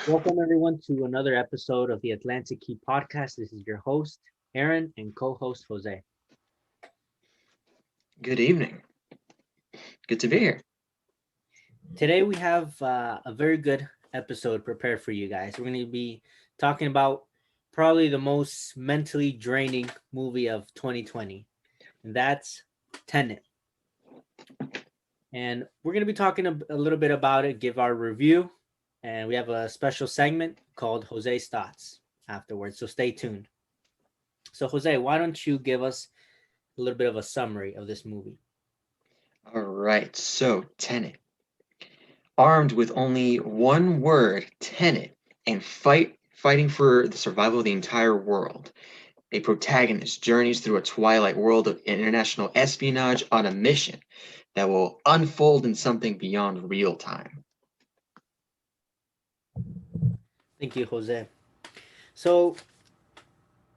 Welcome, everyone, to another episode of the Atlantic Key podcast. This is your host, Aaron, and co host, Jose. Good evening. Good to be here. Today, we have a very good episode prepared for you guys. We're going to be talking about probably the most mentally draining movie of 2020, and that's Tenet. And we're going to be talking a little bit about it, give our review, and we have a special segment called Jose's Thoughts afterwards. So stay tuned. So, Jose, why don't you give us a little bit of a summary of this movie? All right, so Tenet. Armed with only one word, Tenet, and fighting for the survival of the entire world. A protagonist journeys through a twilight world of international espionage on a mission that will unfold in something beyond real time. Thank you, Jose. So,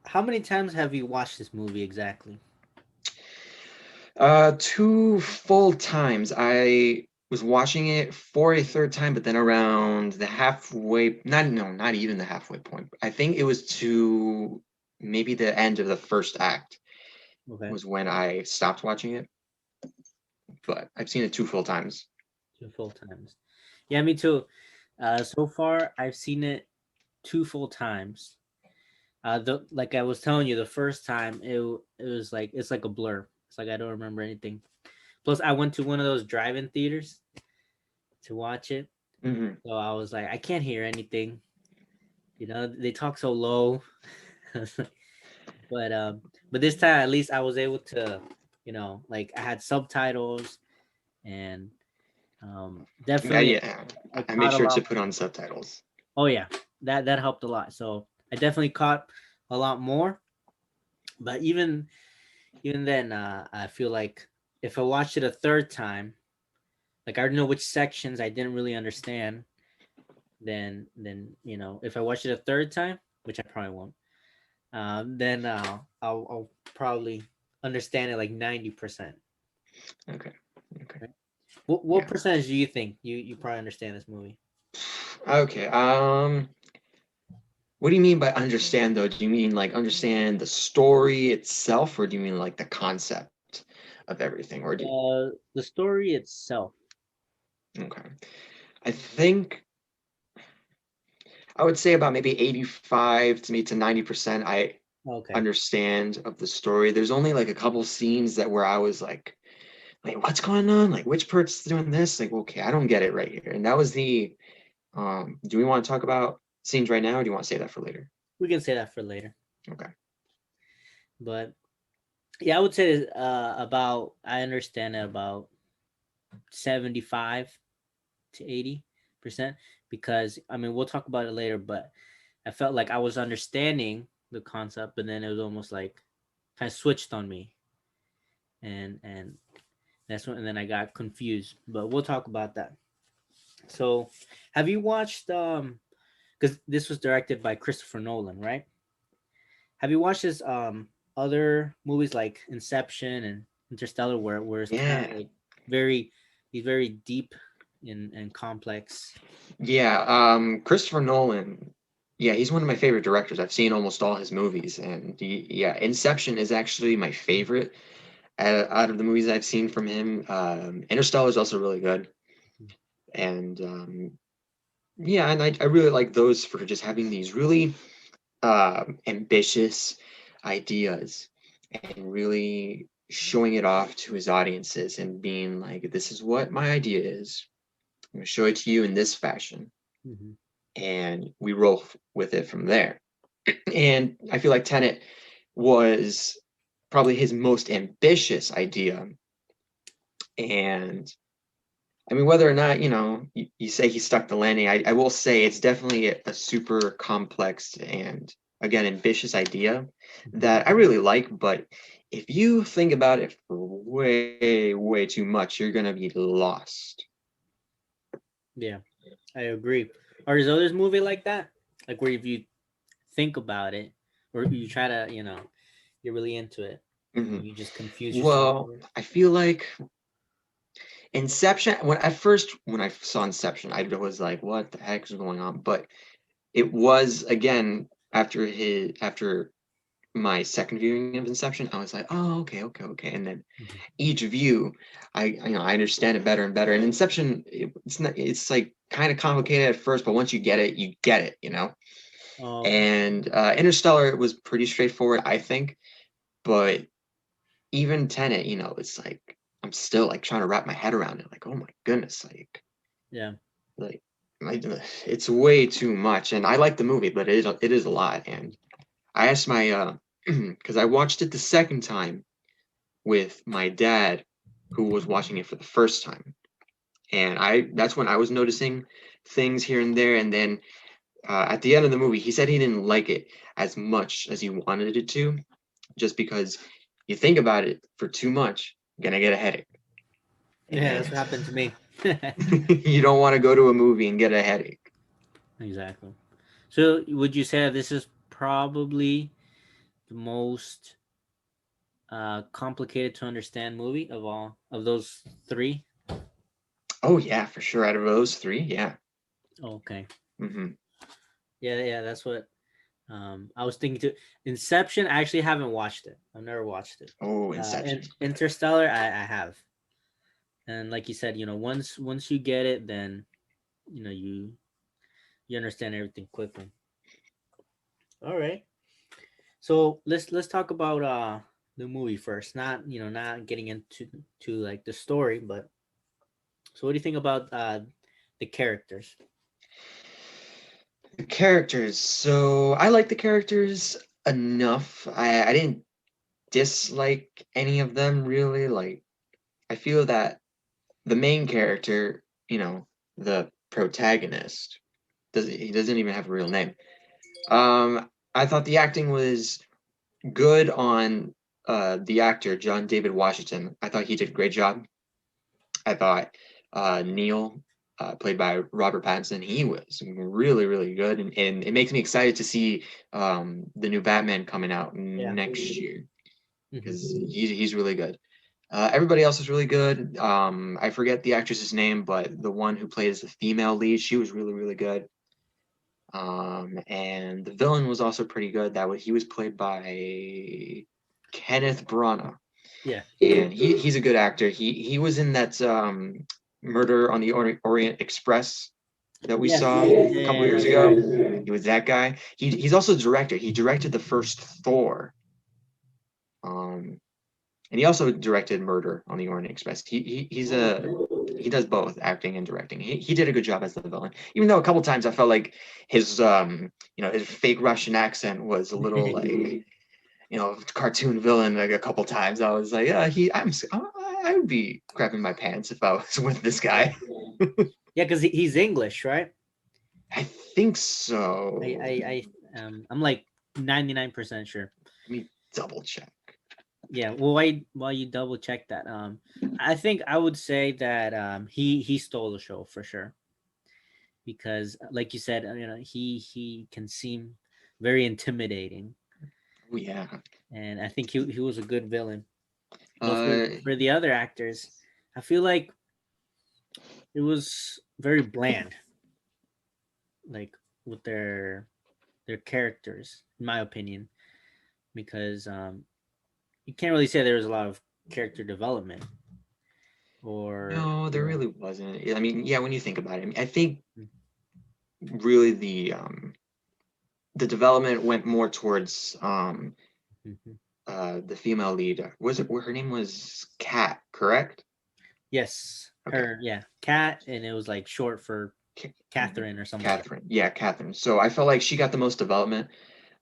how many times have you watched this movie exactly? Two full times. I was watching it for a third time, but then around the halfway, not even the halfway point. I think it was to maybe the end of the first act Okay, was when I stopped watching it. But I've seen it two full times. two full times. Yeah, me too. So far, I've seen it two full times. The like I was telling you, the first time it was like it's like a blur. It's like I don't remember anything. Plus, I went to one of those drive-in theaters to watch it, Hmm. so I was like, I can't hear anything. They talk so low. but um, but this time at least I was able to, like I had subtitles and Yeah, definitely yeah. I I made caught a sure lot to put more. on subtitles. Oh yeah, that helped a lot. So I definitely caught a lot more. But even then, I feel like if I watched it a third time, like I already know which sections I didn't really understand. Then if I watch it a third time, which I probably won't, then I'll probably understand it like 90%. Okay. Okay. Right? What Yeah. percentage do you think you probably understand this movie? Okay. What do you mean by understand though? Do you mean like understand the story itself, or do you mean like the concept of everything? The story itself. Okay. I think I would say about maybe 85 to me to 90% I Okay. understand of the story. There's only like a couple scenes that where I was like, wait, what's going on? Like which part's doing this? Like, okay, I don't get it right here. And that was the do we want to talk about scenes right now, or do you want to say that for later? We can say that for later. Okay. But yeah, I would say about I understand it about 75 to 80% because I mean we'll talk about it later, but I felt like I was understanding the concept, but then it was almost like kind of switched on me, and that's when and then I got confused. But we'll talk about that. So, have you watched because this was directed by Christopher Nolan, right? Have you watched his other movies like Inception and Interstellar where it's kind of Yeah. like very he's very deep and complex. Yeah, Christopher Nolan. Yeah, he's one of my favorite directors. I've seen almost all his movies, and yeah, Inception is actually my favorite out of the movies I've seen from him. Interstellar is also really good, and yeah, and I really like those for just having these really ambitious ideas and really showing it off to his audiences and being like, "This is what my idea is. I'm going to show it to you in this fashion." Mm-hmm. And we roll with it from there. And I feel like Tenet was probably his most ambitious idea. And I mean, whether or not, you say he stuck the landing, I will say it's definitely a super complex and, again, ambitious idea Mm-hmm. that I really like. But if you think about it for way, way too much, you're going to be lost. Yeah, I agree. Or is others movie like that? Like where if you think about it, or you try to, you're really into it, Mhm. you just confuse yourself. Well, I feel like Inception, when I saw Inception, I was like, what the heck is going on? But it was again after my second viewing of Inception, I was like, oh, okay, okay, okay. And then Mhm. each view, I understand it better and better. And Inception, it's not, it's like kind of complicated at first, but once you get it, you get it, you know. Oh, okay. And Interstellar was pretty straightforward, I think. But even Tenet, it's like I'm still like trying to wrap my head around it. Like, oh my goodness, Yeah. like it's way too much. And I like the movie, but it is a lot. And I asked my because I watched it the second time with my dad, who was watching it for the first time, and I that's when I was noticing things here and there. And then at the end of the movie, he said he didn't like it as much as he wanted it to, just because you think about it for too much, you're gonna get a headache, Yeah, and that's what happened to me. you don't want to go to a movie and get a headache. Exactly. So, would you say that this is probably the most complicated to understand movie of all of those three? Oh yeah, for sure. Out of those three, yeah. Okay. Hmm. Yeah, yeah, that's what I was thinking too. Inception, I actually haven't watched it. I've never watched it. Oh, And Inception's good. Interstellar, I have. And like you said, once you get it, then you understand everything quickly. All right. So let's talk about the movie first. Not getting into like the story, but so what do you think about the characters? The characters. So I like the characters enough. I didn't dislike any of them really. Like I feel that the main character, the protagonist, he doesn't even have a real name. I thought the acting was good on the actor John David Washington. I thought he did a great job. I thought Neil, played by Robert Pattinson, he was really, really good, and it makes me excited to see the new Batman coming out Yeah. next year because Hmm. he's really good. Everybody else is really good. I forget the actress's name, but the one who plays the female lead, she was really, really good. And the villain was also pretty good. He was played by Kenneth Branagh, Yeah. and he's a good actor. He was in that Murder on the Orient Express that we Yes. saw a couple Yeah. years That's right. ago. He was that guy. He's also a director. He directed the first Thor. Um, and he also directed Murder on the Orient Express. Oh, okay. He does both acting and directing. He did a good job as the villain, even though a couple times I felt like his his fake Russian accent was a little like cartoon villain. Like a couple times I was like, yeah, I would be crapping my pants if I was with this Yeah. guy. Yeah, because he's English, right? I think I so. I'm like 99% sure. Let me double check. Yeah. Well, while you double check that, I think I would say that he stole the show for sure because, like you said, he can seem very intimidating, Oh yeah. and I think he was a good villain. But Uh, for the other actors, I feel like it was very bland, like with their characters, in my opinion, because you can't really say there was a lot of character development or no, there really wasn't. I mean, yeah, when you think about it, I mean, I think really the development went more towards Mhm. the female lead. Was it where her name was Kat, correct? Yes, Okay. her, yeah, Cat, and it was like short for Mhm. Catherine or something like that. Catherine. Yeah, Catherine. So I felt like she got the most development.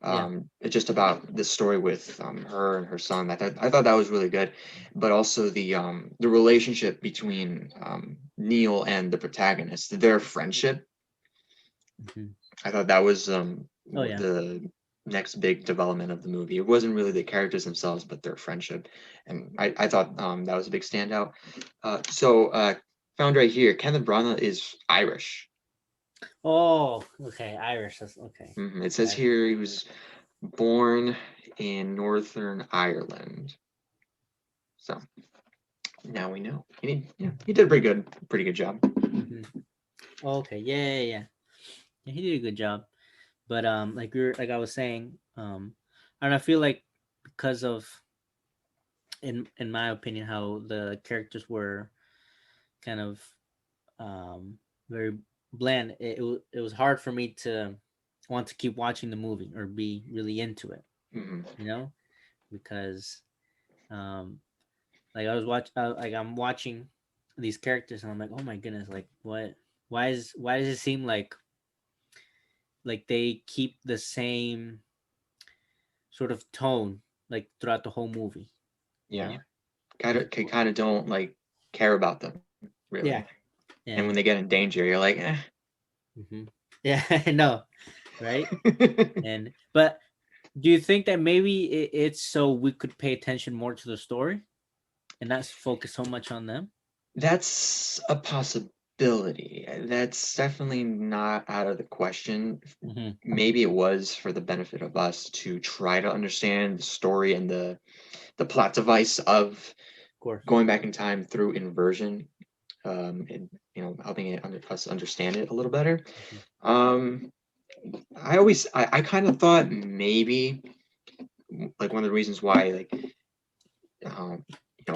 Yeah. Just about the story with her and her son. I thought that was really good, but also the relationship between Neil and the protagonist, their friendship. Mhm. I thought that was Oh yeah. the next big development of the movie. It wasn't really the characters themselves, but their friendship, and I thought that was a big standout. Found right here, Kenneth Branagh is Irish. Oh, okay. Irish. That's okay. It says Irish. here he was born in Northern Ireland. So now we know. He did a pretty good job. Hmm. Okay. Yeah, yeah, yeah. Yeah, he did a good job. But like I was saying, and I feel like because of, in my opinion, how the characters were kind of very bland, it was hard for me to want to keep watching the movie or be really into it, Mhm. you know, because um like I was like I'm watching these characters and I'm like, oh my goodness, like what, why does it seem like they keep the same sort of tone like throughout the whole movie, you Yeah, know? kind of don't like care about them really, Yeah. and when they And get in danger, you're like, eh. yeah, I know, right? And but do you think that maybe it's so we could pay attention more to the story and not focus so much on them? That's a possibility. That's definitely not out of the question. Of Maybe it was for the benefit of us to try to understand the story and the plot device of course. going back in time through inversion, and helping us understand it a little better. Mhm. Um, I kind of thought maybe like one of the reasons why um,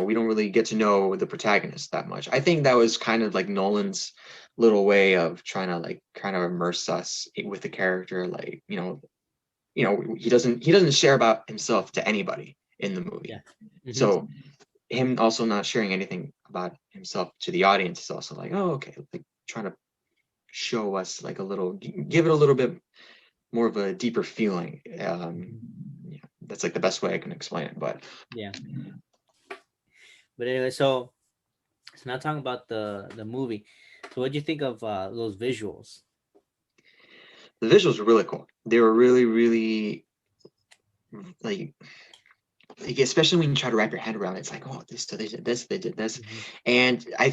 we don't really get to know the protagonist that much. I think that was kind of like Nolan's little way of trying to like kind of immerse us with the character. Like he doesn't share about himself to anybody in the movie. Yeah. Hmm. So him also not sharing anything about himself to the audience is also like, oh, okay, like trying to show us like a little, give it a little bit more of a deeper feeling. Yeah, that's like the best way I can explain it. But Yeah. But anyway, so now talking about the movie. So what do you think of those visuals? the visuals were really cool. They were really, really like, especially when you try to wrap your head around it, it's like, oh, this, so they did this, they did this, Hmm. and I'm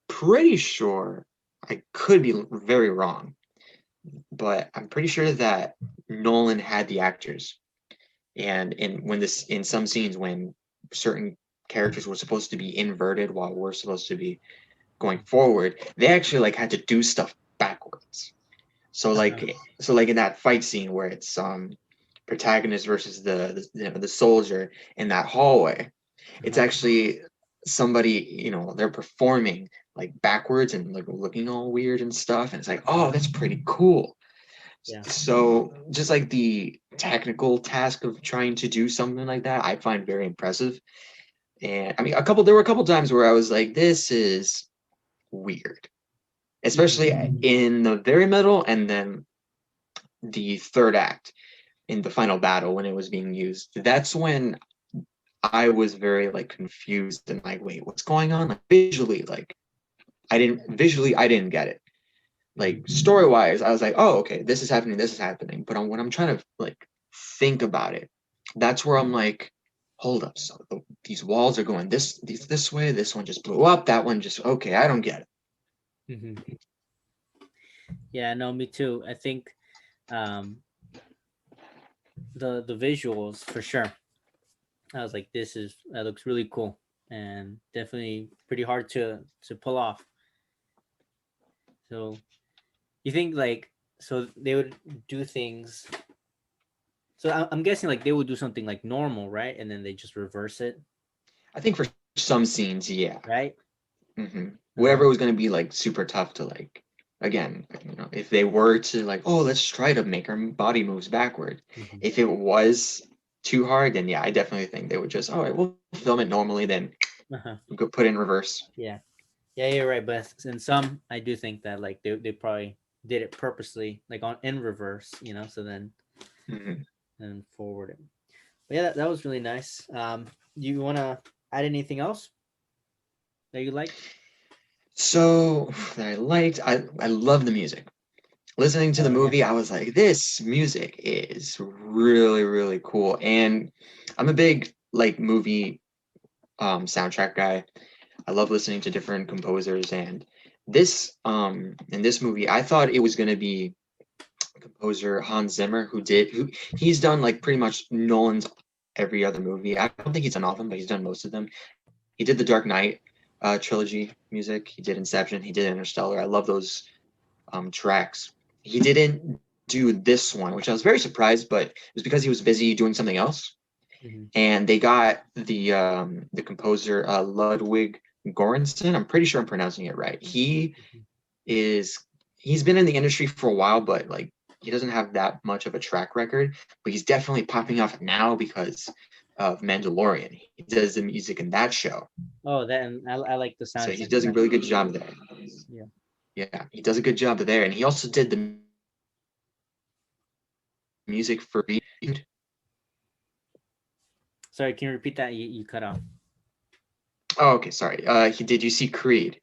pretty sure I could be very wrong, but I'm pretty sure that Nolan had the actors, and in some scenes when certain characters were supposed to be inverted while we're supposed to be going forward, they actually like had to do stuff backwards. So Uh-huh. like in that fight scene where it's protagonist versus the soldier in that hallway, it's Uh-huh. actually somebody, they're performing like backwards and like looking all weird and stuff, and it's like, oh, that's pretty cool. Yeah. So just like the technical task of trying to do something like that, I find very impressive. And I mean, there were a couple times where I was like, this is weird, especially Hmm. in the very middle and then the third act in the final battle when it was being used. That's when I was very like confused and like, wait, what's going on? Like I didn't get it. Like Hmm. story wise, I was like, oh, okay, this is happening. But when I'm trying to like think about it, that's where I'm like, hold up. So these walls are going this way. This one just blew up. That one just okay. I don't get it. Hmm. Yeah, no, me too. I think um the visuals for sure. I was like, that looks really cool and definitely pretty hard to pull off. So you think like, so they would do things. So I'm guessing like they would do something like normal, right? And then they just reverse it, I think for some scenes, yeah. right? Uh-huh. Whatever was going to be like super tough to like, again, if they were to like, oh, let's try to make our body moves backward. Hmm. If it was too hard, then yeah, I definitely think they would just, all right, we'll film it normally, then Uh-huh. we'll go put it in reverse. Yeah. Yeah, you're right. But in some, I do think that like they probably did it purposely, like on in reverse, so Mhm. then forward it. But yeah, that was really nice. You want to add anything else that you liked? So that I liked, I love the music. Listening to the Oh yeah. movie, I was like, this music is really, really cool. And I'm a big like movie soundtrack guy. I love listening to different composers, and this in this movie, I thought it was gonna be composer Hans Zimmer who he's done like pretty much Nolan's every other movie. I don't think he's done all of them, but he's done most of them. He did the Dark Knight trilogy music. He did Inception. He did Interstellar. I love those tracks. He didn't do this one, which I was very surprised, but it was because he was busy doing something else. Mm-hmm. And they got the composer Ludwig Göransson. I'm pretty sure I'm pronouncing it right. Is he's been in the industry for a while, but like he doesn't have that much of a track record. But he's definitely popping off now because of Mandalorian. He does the music in that show, Oh, then I like the so he soundtrack. does a really good job there. Yeah. Yeah, he does a good job there, and he also did the music for. Sorry, can you repeat that? You cut off. Oh, okay, sorry. He did. You see Creed,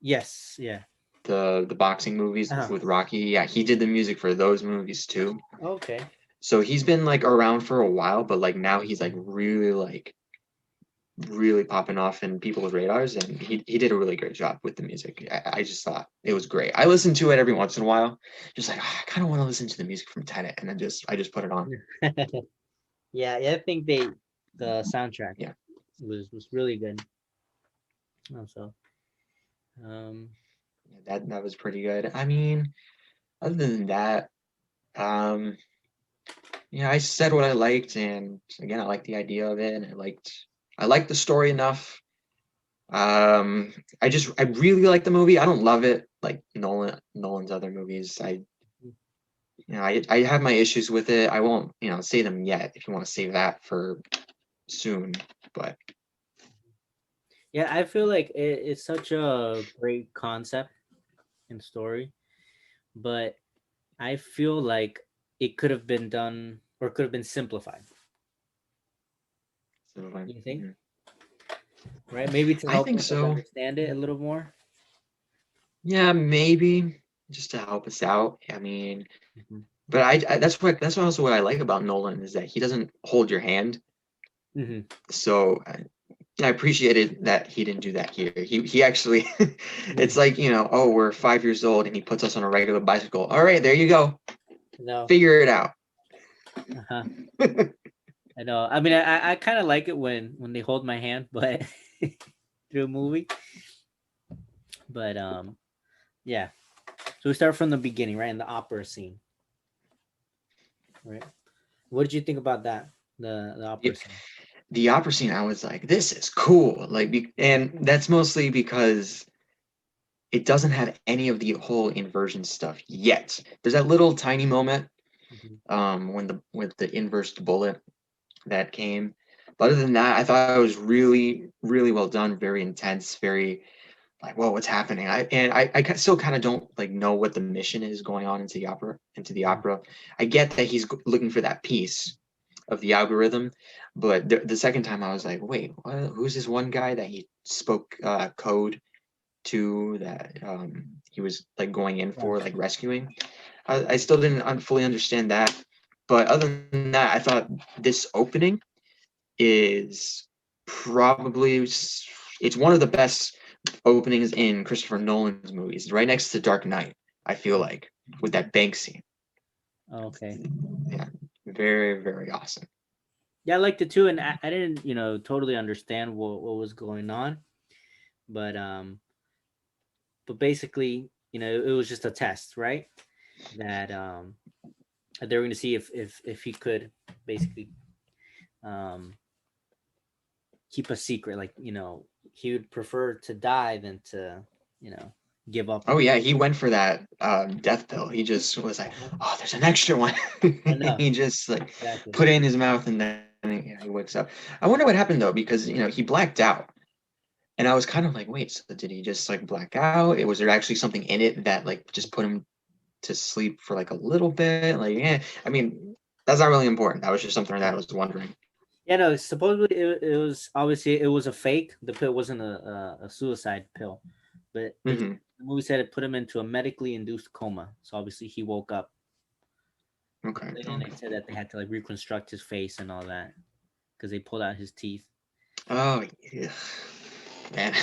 Yes. Yeah. the boxing movies Uh-huh. with Rocky? Yeah, he did the music for those movies too. Okay. So he's been like around for a while, but like now he's like really popping off in people's radars, and he did a really great job with the music. I just thought it was great. I listen to it every once in a while, just like I kind of want to listen to the music from Tenet, and then I just put it on. Yeah, yeah, I think the soundtrack Yeah, was really good. Also, um, that was pretty good. I mean, other than that, um, yeah, I said what I liked, and again, I liked the idea of it, and I liked the story enough. Um, I really like the movie. I don't love it like Nolan's other movies. I have my issues with it. I won't say them yet. If you want to save that for soon, but yeah, I feel like it's such a great concept and story, but I feel like it could have been done or could have been simplified. so You think, mhm. right? Maybe to I help think us so. understand it a little more. Yeah, maybe just to help us out. I mean, Hmm. but that's also what I like about Nolan is that he doesn't hold your hand. Hmm. So I appreciated that he didn't do that here. He actually, it's Hmm. like oh, we're 5 years old and he puts us on a regular bicycle. All right, there you go. No, Figure it out. uh-huh. I know. I mean, I kind of like it when they hold my hand, but through a movie. But yeah. So we start from the beginning, right? In the opera scene, right? What did you think about that? The opera scene. The opera scene, I was like, this is cool. Like, and that's mostly because it doesn't have any of the whole inversion stuff yet. There's that little tiny moment Hmm. when the with the inversed bullet that came. But other than that, I thought it was really, really well done, very intense, very like, whoa, what's happening? I still kind of don't like know what the mission is going on into the opera. Into the opera, I get that he's looking for that piece of the algorithm, but the second time I was like, wait, what? Who's this one guy that he spoke code to that he was like going in Yeah. for like rescuing? I still didn't fully understand that, but other than that, I thought this opening is probably it's one of the best openings in Christopher Nolan's movies, right next to Dark Knight. I feel like with that bank scene, Okay. yeah, very very awesome. Yeah, I liked it too, and I didn't, totally understand what was going on, but basically, it was just a test, right? That they were going to see if he could basically um keep a secret, like he would prefer to die than to you know give up Oh on. yeah, he went for that death pill. He just was like, Uh-huh. "Oh, there's an extra one." I know, He just like exactly. put it in his mouth, and then he wakes up. I wonder what happened though, because he blacked out, and I was kind of like, "Wait, so did he just like black out? Was there actually something in it that like just put him to sleep for like a little bit?" Like, yeah, I mean, that's not really important. That was just something that I was wondering. Yeah, no. Supposedly, it was obviously it was a fake. The pill wasn't a suicide pill, but Hmm. the movie said it put him into a medically induced coma. So obviously, he woke up, Okay, and they okay. said that they had to like reconstruct his face and all that because they pulled out his teeth. Oh, yeah. Man,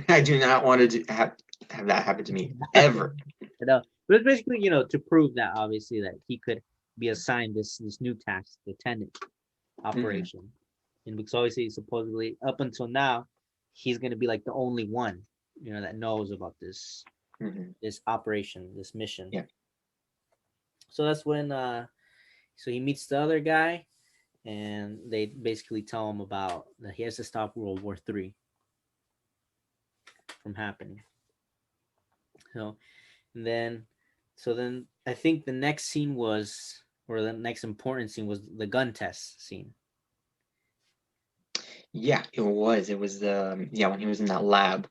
I do not want to have that happen to me ever. You know, but it's basically to prove that obviously that he could be assigned this new task, the Tenet Hmm. operation, and because obviously supposedly up until now, he's gonna be like the only one that knows about this Hmm. operation, this mission. Yeah. So that's when so he meets the other guy, and they basically tell him about that he has to stop World War III from happening. So and then then I think the next scene was, or the next important scene was the gun test scene. Yeah, it was. It was the yeah when he was in that lab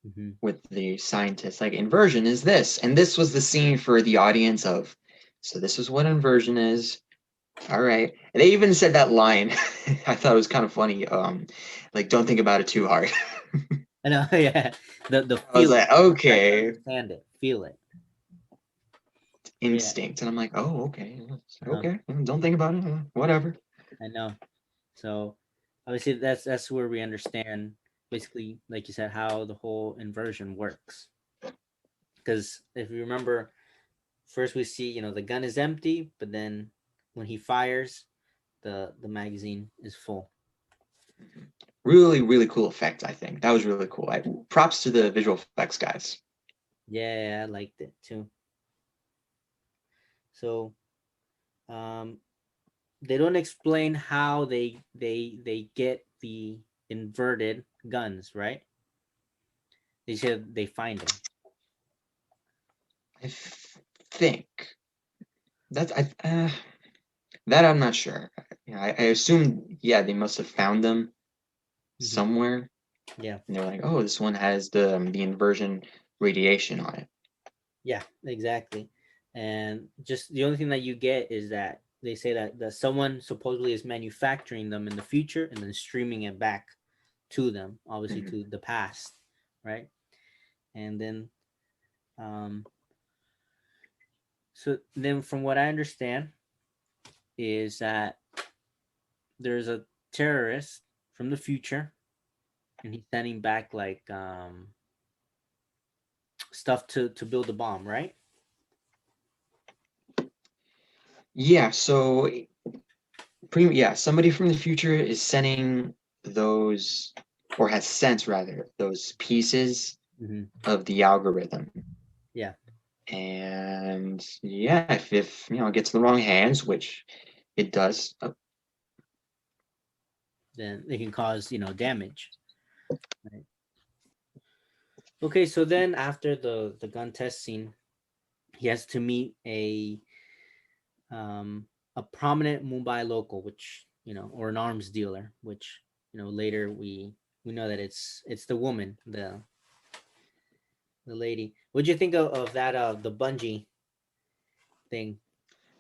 Mm-hmm. with the scientists. Like inversion is this, and this was the scene for the audience of. So this is what inversion is. All right. And they even said that line. I thought it was kind of funny. Like don't think about it too hard. I know, yeah. The I was feel it, like, try to okay, understand it, feel it. Yeah, instinct, and I'm like, oh, okay, uh-huh. okay. Don't think about it. Whatever. I know. So obviously that's where we understand basically, like you said, how the whole inversion works. Because if you remember, first we see, the gun is empty, but then when he fires, the magazine is full. Really, really cool effect. I think that was really cool. Props to the visual effects guys. Yeah, I liked it too. So um they don't explain how they get the inverted guns, right? They said they find them. I think that's that I'm not sure. Yeah, I assume yeah they must have found them Hmm. somewhere, Yeah, and they're like, oh, this one has the inversion radiation on it. yeah, exactly. And just the only thing that you get is that they say that someone supposedly is manufacturing them in the future and then streaming it back to them, obviously Mhm. to the past, right? And then so then from what I understand is that there's a terrorist from the future, and he's sending back like stuff to build a bomb, right? Yeah, so yeah, somebody from the future is sending those, or has sent rather, those pieces Hmm. of the algorithm. Yeah, And yeah, if it gets in the wrong hands, which it does, then it can cause damage, right? Okay, so then after the gun test scene, he has to meet um a prominent Mumbai local, which or an arms dealer, which later we know that it's the woman, the lady. What'd you think of that the bungee thing?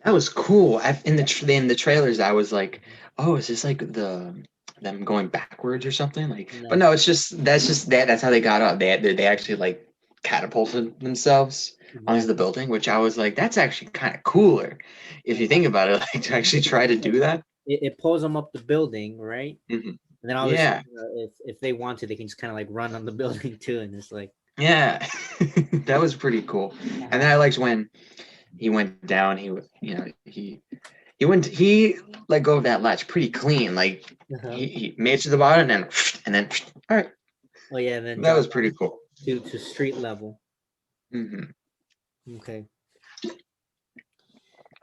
that was cool. In the trailers, I was like, oh, is this like them going backwards or something? Like, but No. no, that's just that. That's how they got up. They actually like catapulted themselves onto the Exactly. building, which I was like, that's actually kind of cooler if I you know. think about it. Like to actually try to do that. It pulls them up the building, right? Hmm. And then obviously, Yeah, if they want to, they can just kind of like run on the building too, and it's like, yeah, that was pretty cool. And uh-huh, then I liked when he went down. He let go of that latch pretty clean. Like uh-huh. he made it to the bottom and then all right. Oh yeah, and then That drop was pretty cool. to street level. Hmm. Okay,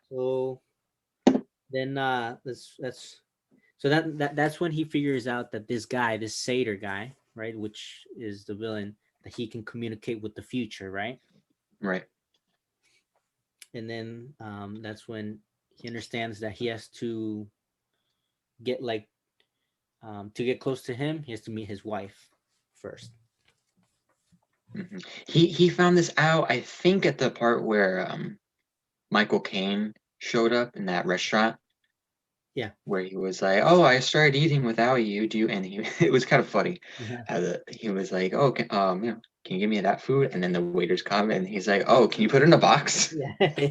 so then that's so that's when he figures out that this guy, this satyr guy, right, which is the villain, that he can communicate with the future, right? Right. And then that's when he understands that he has to get like to get close to him, he has to meet his wife first. Hmm. He found this out, I think, at the part where Michael Caine showed up in that restaurant Yeah. where he was like, "Oh, I started eating without you. Do you?" And he it was kind of funny. Uh-huh. He was like, "Oh, can you give me that food?" And then the waiters come and he's like, "Oh, can you put it in a box?" Yeah.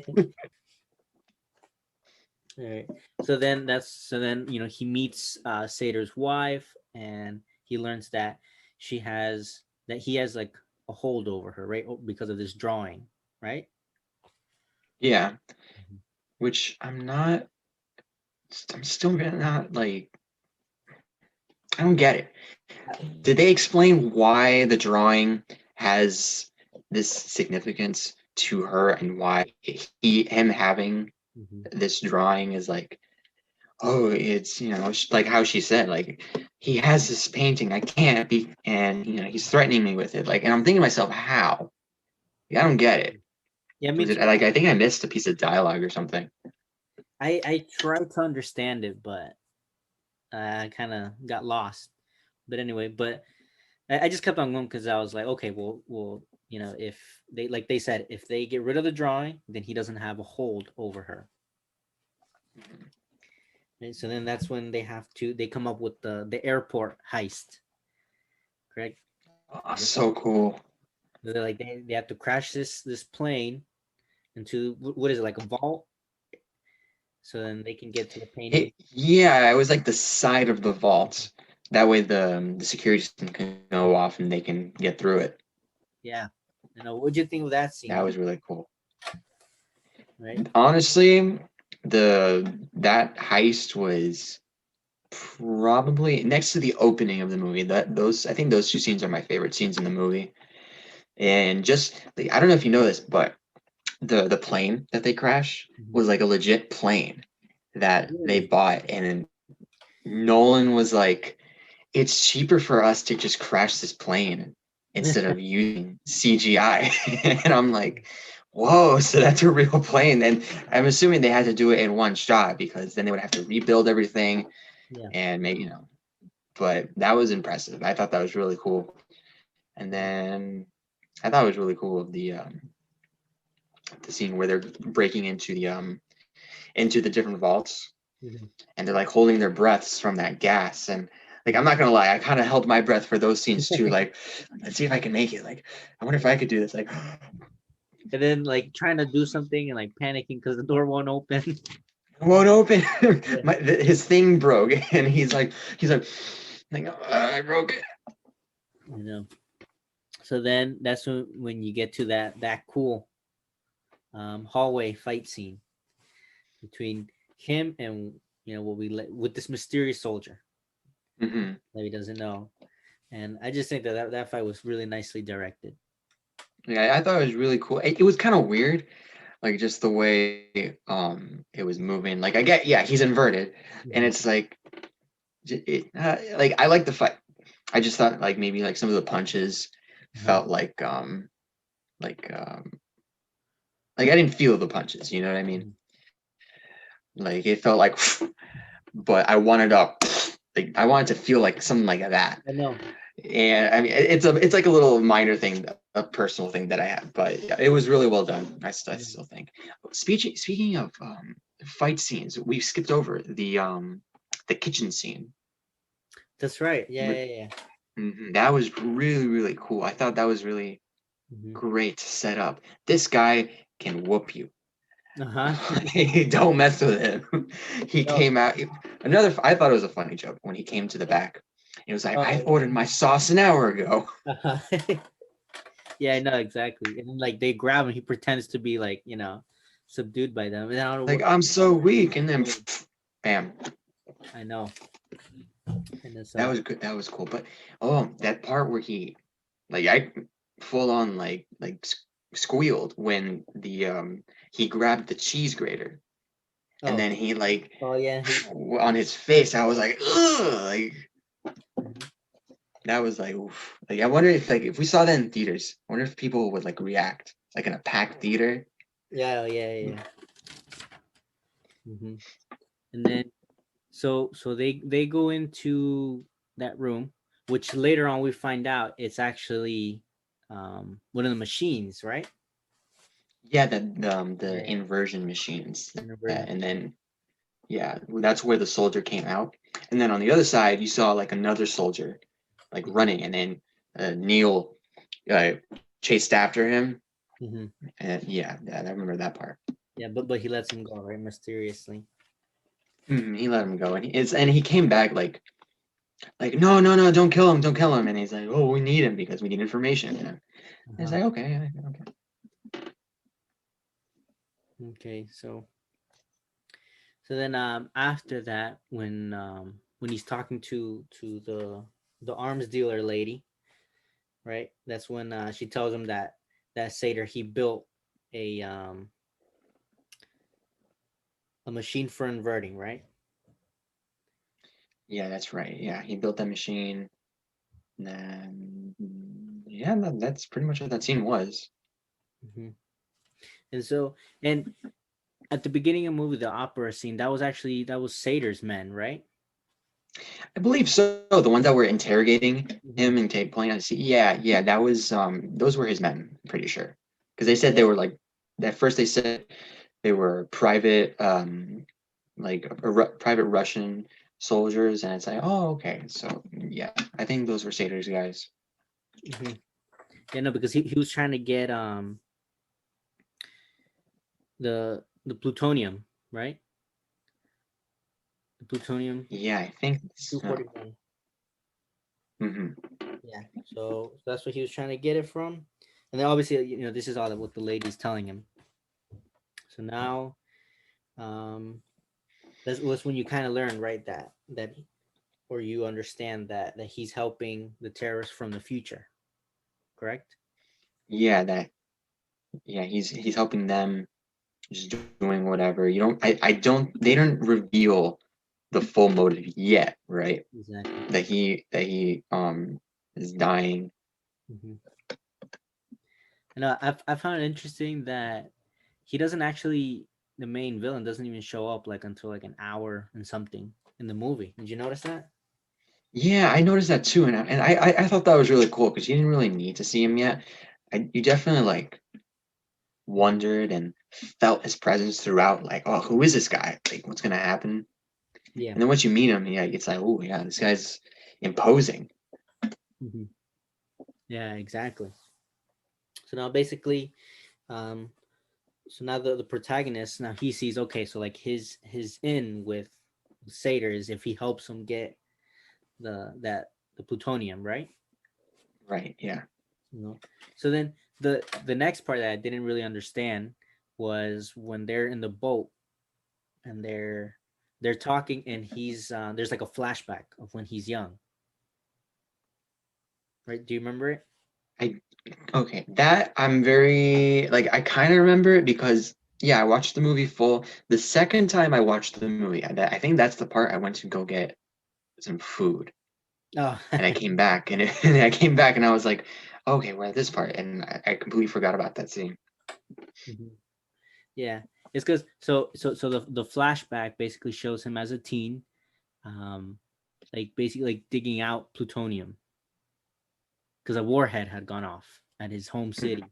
All right. So then he meets Sater's wife, and he learns that he has like a hold over her, right? Because of this drawing, right? Yeah, Mhm. which I'm still not like, I don't get it. Did they explain why the drawing has this significance to her and why him having Mm-hmm. this drawing is like, oh, it's, like how she said, like, he has this painting, I can't be, and, he's threatening me with it. Like, and I'm thinking to myself, how? I don't get it. Yeah, me Was it too. like, I think I missed a piece of dialogue or something. I tried to understand it, but I kind of got lost. But anyway, but I just kept on going because I was like, okay, well, if they like they said, if they get rid of the drawing, then he doesn't have a hold over her. Right? So then that's when they come up with the airport heist, correct? Oh, so cool. They're like they have to crash this plane into what is it, like a vault, so then they can get to the painting. Yeah, it was like the side of the vault. That way the security system can go off and they can get through it. Yeah, what'd you think of that scene? That was really cool. Right. Honestly, that heist was probably next to the opening of the movie. I think those two scenes are my favorite scenes in the movie. And just like, I don't know if you know this, but the plane that they crash Mhm. was like a legit plane that they Really? bought, and Nolan was like, it's cheaper for us to just crash this plane instead of using CGI. And I'm like, whoa, so that's a real plane. And I'm assuming they had to do it in one shot because then they would have to rebuild everything Yeah. and maybe, but that was impressive. I thought that was really cool. And then I thought it was really cool of the scene where they're breaking into the different vaults, Mhm. and they're like holding their breaths from that gas. And like, I'm not gonna lie, I kind of held my breath for those scenes too. Like, let's see if I can make it. Like, I wonder if I could do this. Like, And then like trying to do something and like panicking because the door won't open. it won't open. Yeah. His thing broke, and like, I broke it. you know. So then that's when you get to that cool hallway fight scene between him and what with this mysterious soldier Hmm. that he doesn't know. And I just think that fight was really nicely directed. Yeah, I thought it was really cool. It was kind of weird, like just the way it was moving. Like, I get, yeah, he's inverted, and Mhm. it's like like, I like the fight. I just thought like maybe like some of the punches Uh-huh. felt like like I didn't feel the punches, you know what I mean? Mhm. Like, it felt like, but I wanted like, I wanted to feel like something like that. I know. And I mean, it's like a little minor thing, a personal thing that I had, but yeah, it was really well done. I Mhm. still think. Speaking of fight scenes, we skipped over the kitchen scene. That's right. Yeah, yeah, yeah. That was really, really cool. I thought that was really Hmm. great setup. This guy can whoop you. Uh-huh. Don't mess with him. He No. came out. I thought it was a funny joke when he came to the back. He was like, Oh, I ordered my sauce an hour ago. uh-huh. Yeah, I know exactly. And then, like they grab him, he pretends to be like subdued by them. And I don't know Like, I'm so weak. And then, bam. I know. And then That so was good. That was cool. But oh, that part where I full on squealed when the he grabbed the cheese grater, and oh then he like oh yeah. on his face. I was like, ugh, like Mhm. that was like, oof. Like, I wonder if like if we saw that in theaters, I wonder if people would like react like in a packed theater. Yeah, oh, yeah, yeah. Hmm. And then so they go into that room, which later on we find out it's actually one of the machines, right? Yeah, the Yeah, inversion machines, in the version. and then yeah, that's where the soldier came out. And then on the other side, you saw like another soldier like Hmm. running, and then Neil uh, chased after him. Hmm. And yeah, I remember that part. Yeah, but he lets him go right mysteriously. He let him go, and he came back like, no, no, no, don't kill him, don't kill him. And he's like, oh, we need him because we need information. And he's Uh-huh. like, okay, yeah, okay. Okay, so then after that, when he's talking to the arms dealer lady, right? That's when she tells him that satyr he built. a um a machine for inverting, right? Yeah, that's right. Yeah, he built that machine. And then, yeah, that's pretty much what that scene was. Hmm. And so, and at the beginning of the movie, the opera scene, that was Sator's men, right? I believe so. The ones that were interrogating Hmm. him and pointing out, see, yeah, yeah, that was those were his men. I'm pretty sure because they said they were like at first they said they were private, like private Russian soldiers, and it's like, oh, okay, so yeah, I think those were Sator's guys. Hmm. Yeah, no, because he was trying to get the plutonium, right? The plutonium Yeah, I think two it's, forty one. mhm. Yeah, so that's what he was trying to get it from, and then obviously this is all what the lady's telling him. So now, um, that's was when you kind of learn, right, that or you understand that he's helping the terrorists from the future, correct? Yeah, that, yeah, he's helping them, just doing whatever. You don't, I don't, they don't reveal the full motive yet, right? Exactly. That he is dying. Hmm. And I found it interesting that he doesn't actually the main villain doesn't even show up like until like an hour and something in the movie. Did you notice that? Yeah, I noticed that too, and I thought that was really cool because you didn't really need to see him yet. You definitely like Hmm. wondered and felt his presence throughout. Like, oh, who is this guy? Like, what's gonna happen? Yeah. And then once you meet him, yeah, it's like, oh yeah, this guy's imposing. Hmm. Yeah, exactly. So now basically, um, so now the protagonist now he sees, okay, so like his in with Sator is if he helps him get the plutonium, right? Right? Yeah. You know. So then the next part that I didn't really understand was when they're in the boat and they're talking and he's there's like a flashback of when he's young, right? Do you remember it? I Okay. That I'm very like I kind of remember it because yeah, I watched the movie full. The second time I watched the movie, I think that's the part I went to go get some food. Oh. And I came back and I came back and I was like, okay, we're at this part, and I completely forgot about that scene. Mhm. Yeah, it's because so the flashback basically shows him as a teen, um, like basically like digging out plutonium because a warhead had gone off at his home Mhm. city.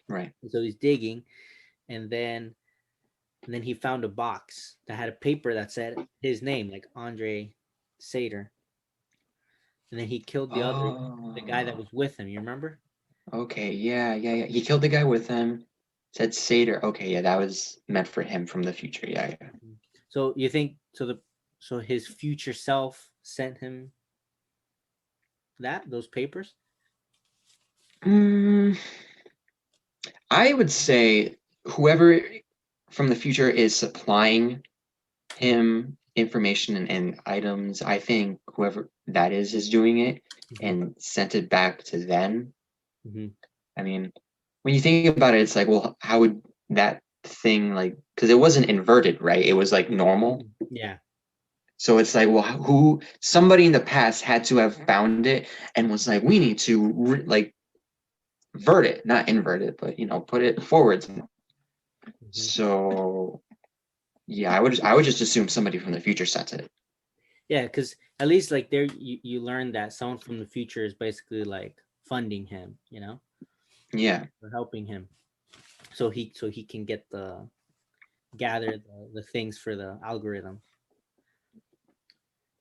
Right. And so he's digging, and then he found a box that had a paper that said his name, like Andre Sater. And then he killed the guy that Oh, was with him. You remember? okay. Yeah, yeah, yeah. He killed the guy with him. Said Seder. Okay, yeah, that was meant for him from the future. Yeah, yeah. So you think so his future self sent him those papers? Mm, I would say whoever from the future is supplying him information and items, I think whoever that is doing it Mm-hmm. and sent it back to them. Mm-hmm. I mean, when you think about it, it's like, well, how would that thing like, because it wasn't inverted, right? It was like normal. Yeah. So it's like, well, who, somebody in the past had to have found it and was like, we need to like vert it, not invert it, but put it forwards. Mm-hmm. So yeah, I would just assume somebody from the future sent it. Yeah, because at least like there you learn that someone from the future is basically like funding him, Yeah. or helping him, so he can get gather the things for the algorithm.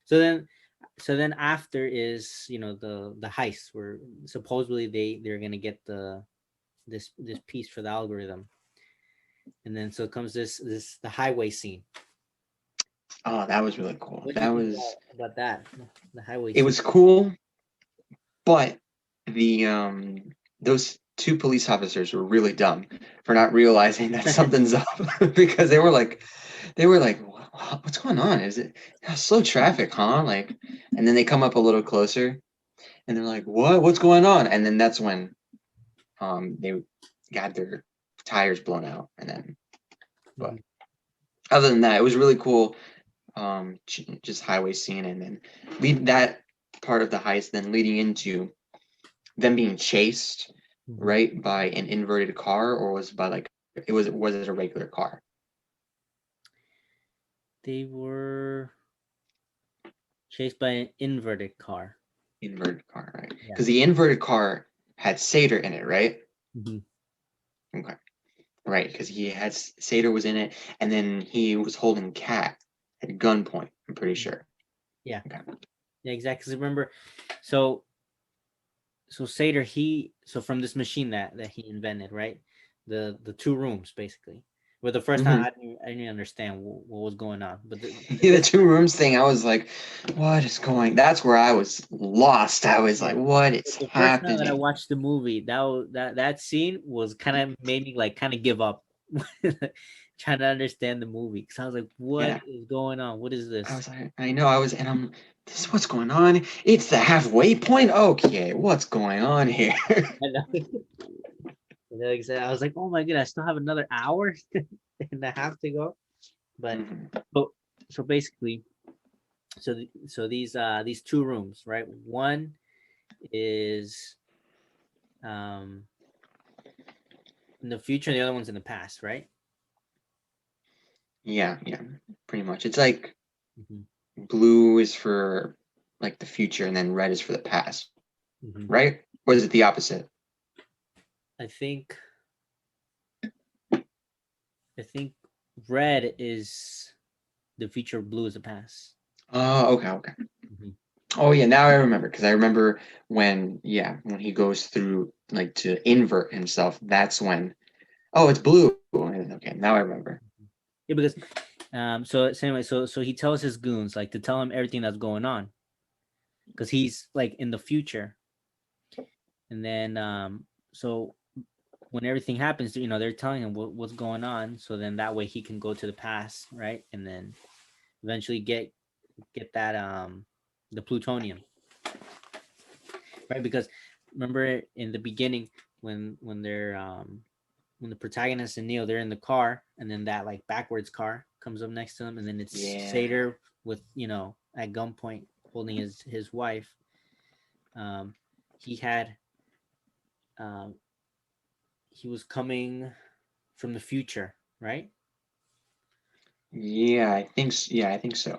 So then after is the heist where supposedly they're gonna get this piece for the algorithm, and then so comes this the highway scene. Oh, that was really cool. What do you That think was about that, the highway it scene? was cool, but the those two police officers were really dumb for not realizing that something's up because they were like what's going on? Is it slow traffic, huh? Like, and then they come up a little closer and they're like, what's going on? And then that's when they got their tires blown out, and then but Mhm. other than that, it was really cool. Just highway scene, and then lead that part of the heist, then leading into them being chased, Mhm. right, by an inverted car, or was it by like was it a regular car? They were chased by an inverted car. Inverted car, right? Yeah. Because the inverted car had Seder in it, right? Mhm. Okay, right. Because he had Seder was in it, and then he was holding Cat at gunpoint. I'm pretty sure. Yeah. Okay. Yeah, exactly. 'Cause remember, so Seder, so from this machine that he invented, right? The two rooms basically. Where the first time Hmm. I didn't even understand what was going on, but Yeah, the two rooms thing, I was like, what is going? That's where I was lost. I was yeah, like, what is the first time that I happening? watched the movie, that scene was kind of made me like kind of give up, trying to understand the movie because I was like, what Yeah, is going on? What is I this? was like, I know, I was, and I'm, this is what's going on. It's the halfway point. Okay, what's going on here? And I was like, oh my god, I still have another hour and a half to go. But Mhm. so so basically, so these two rooms, right? One is um in the future, and the other one's in the past, right? Yeah, yeah, pretty much. It's like Hmm. blue is for like the future, and then red is for the past, Hmm. right? Or is it the opposite? I think I think red is the future, blue is the past. Oh, okay, okay. Hmm. Oh yeah, now I remember because I remember when, yeah, when he goes through like to invert himself, that's when, oh, it's blue. Okay, now I remember. Yeah, because so anyway, so he tells his goons like to tell him everything that's going on because he's like in the future, and then so when everything happens, they're telling him what's going on, so then that way he can go to the past, right, and then eventually get that the plutonium, right? Because remember in the beginning when they're when the protagonist and Neo they're in the car, and then that like backwards car comes up next to them, and then it's Yeah. Seder with at gunpoint holding his wife. Um, he had um, he was coming from the future, right? Yeah, yeah, I think so.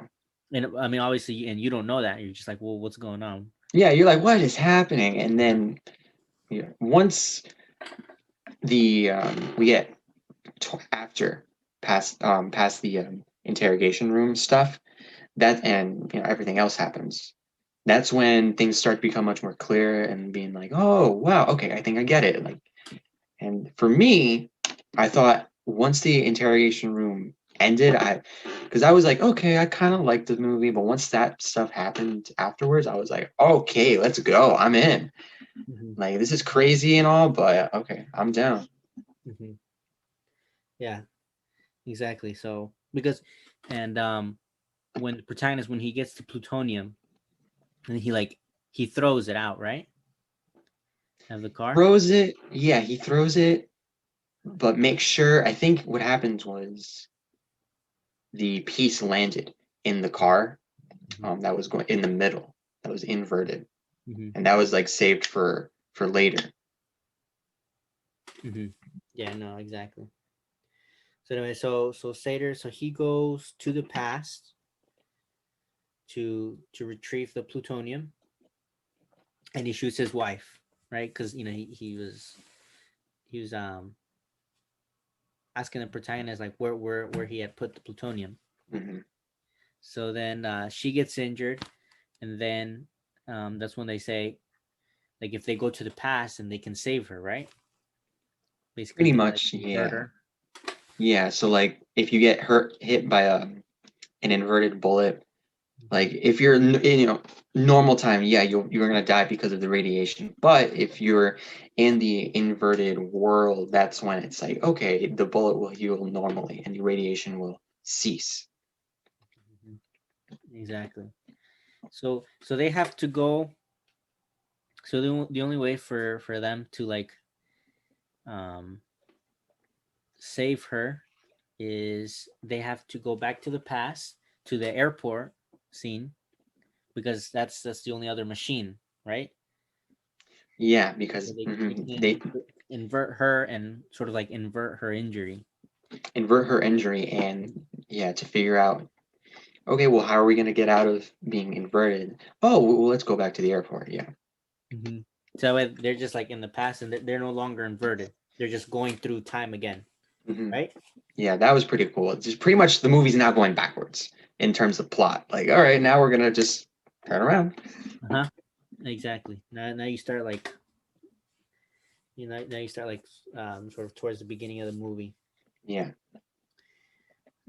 And I mean, obviously, and you don't know that. You're just like, well, what's going on? Yeah, you're like, what is happening? And then yeah, once the we get after past the interrogation room stuff, that and everything else happens. That's when things start to become much more clear and being like, oh wow, okay, I think I get it. Like, and for me, I thought once the interrogation room ended, because I was like, okay, I kind of liked the movie, but once that stuff happened afterwards, I was like, okay, let's go, I'm in. Hmm. Like, this is crazy and all, but okay, I'm down. Hmm. Yeah, exactly. So because, and when the protagonist when he gets to plutonium, and he throws it out, right, of the car. Throws it, yeah, he throws it, but make sure. I think what happened was the piece landed in the car Hmm. that was going in the middle, that was inverted, Hmm. and that was like saved for later. Hmm. Yeah, no, exactly. So anyway, so Seder, so he goes to the past to retrieve the plutonium, and he shoots his wife, right? Because he was asking the protagonist like where he had put the plutonium. Hmm. So then she gets injured, and then that's when they say like if they go to the past and they can save her, right? Basically, Pretty they like much, invert yeah. her. Yeah, so like if you get hit by an inverted bullet, Mhm. like if you're in, normal time, yeah, you're gonna die because of the radiation. But if you're in the inverted world, that's when it's like, okay, the bullet will heal normally and the radiation will cease. Mhm. Exactly. So they have to go. So the only way for them to like um save her is they have to go back to the past to the airport scene because that's the only other machine, right? Yeah, So because they can they invert her and sort of like invert her injury. invert her injury, and yeah, to figure out, okay, well, how are we gonna get out of being inverted? Oh, well, let's go back to the airport. Yeah. Mm-hmm. So they're just like in the past and they're no longer inverted. They're just going through time again, hmm right? Yeah, that was pretty cool. It's just pretty much the movie's now going backwards in terms of plot. Like, all right, now we're gonna just turn around. Uh huh. Exactly. Now you start like now you start like sort of towards the beginning of the movie. Yeah.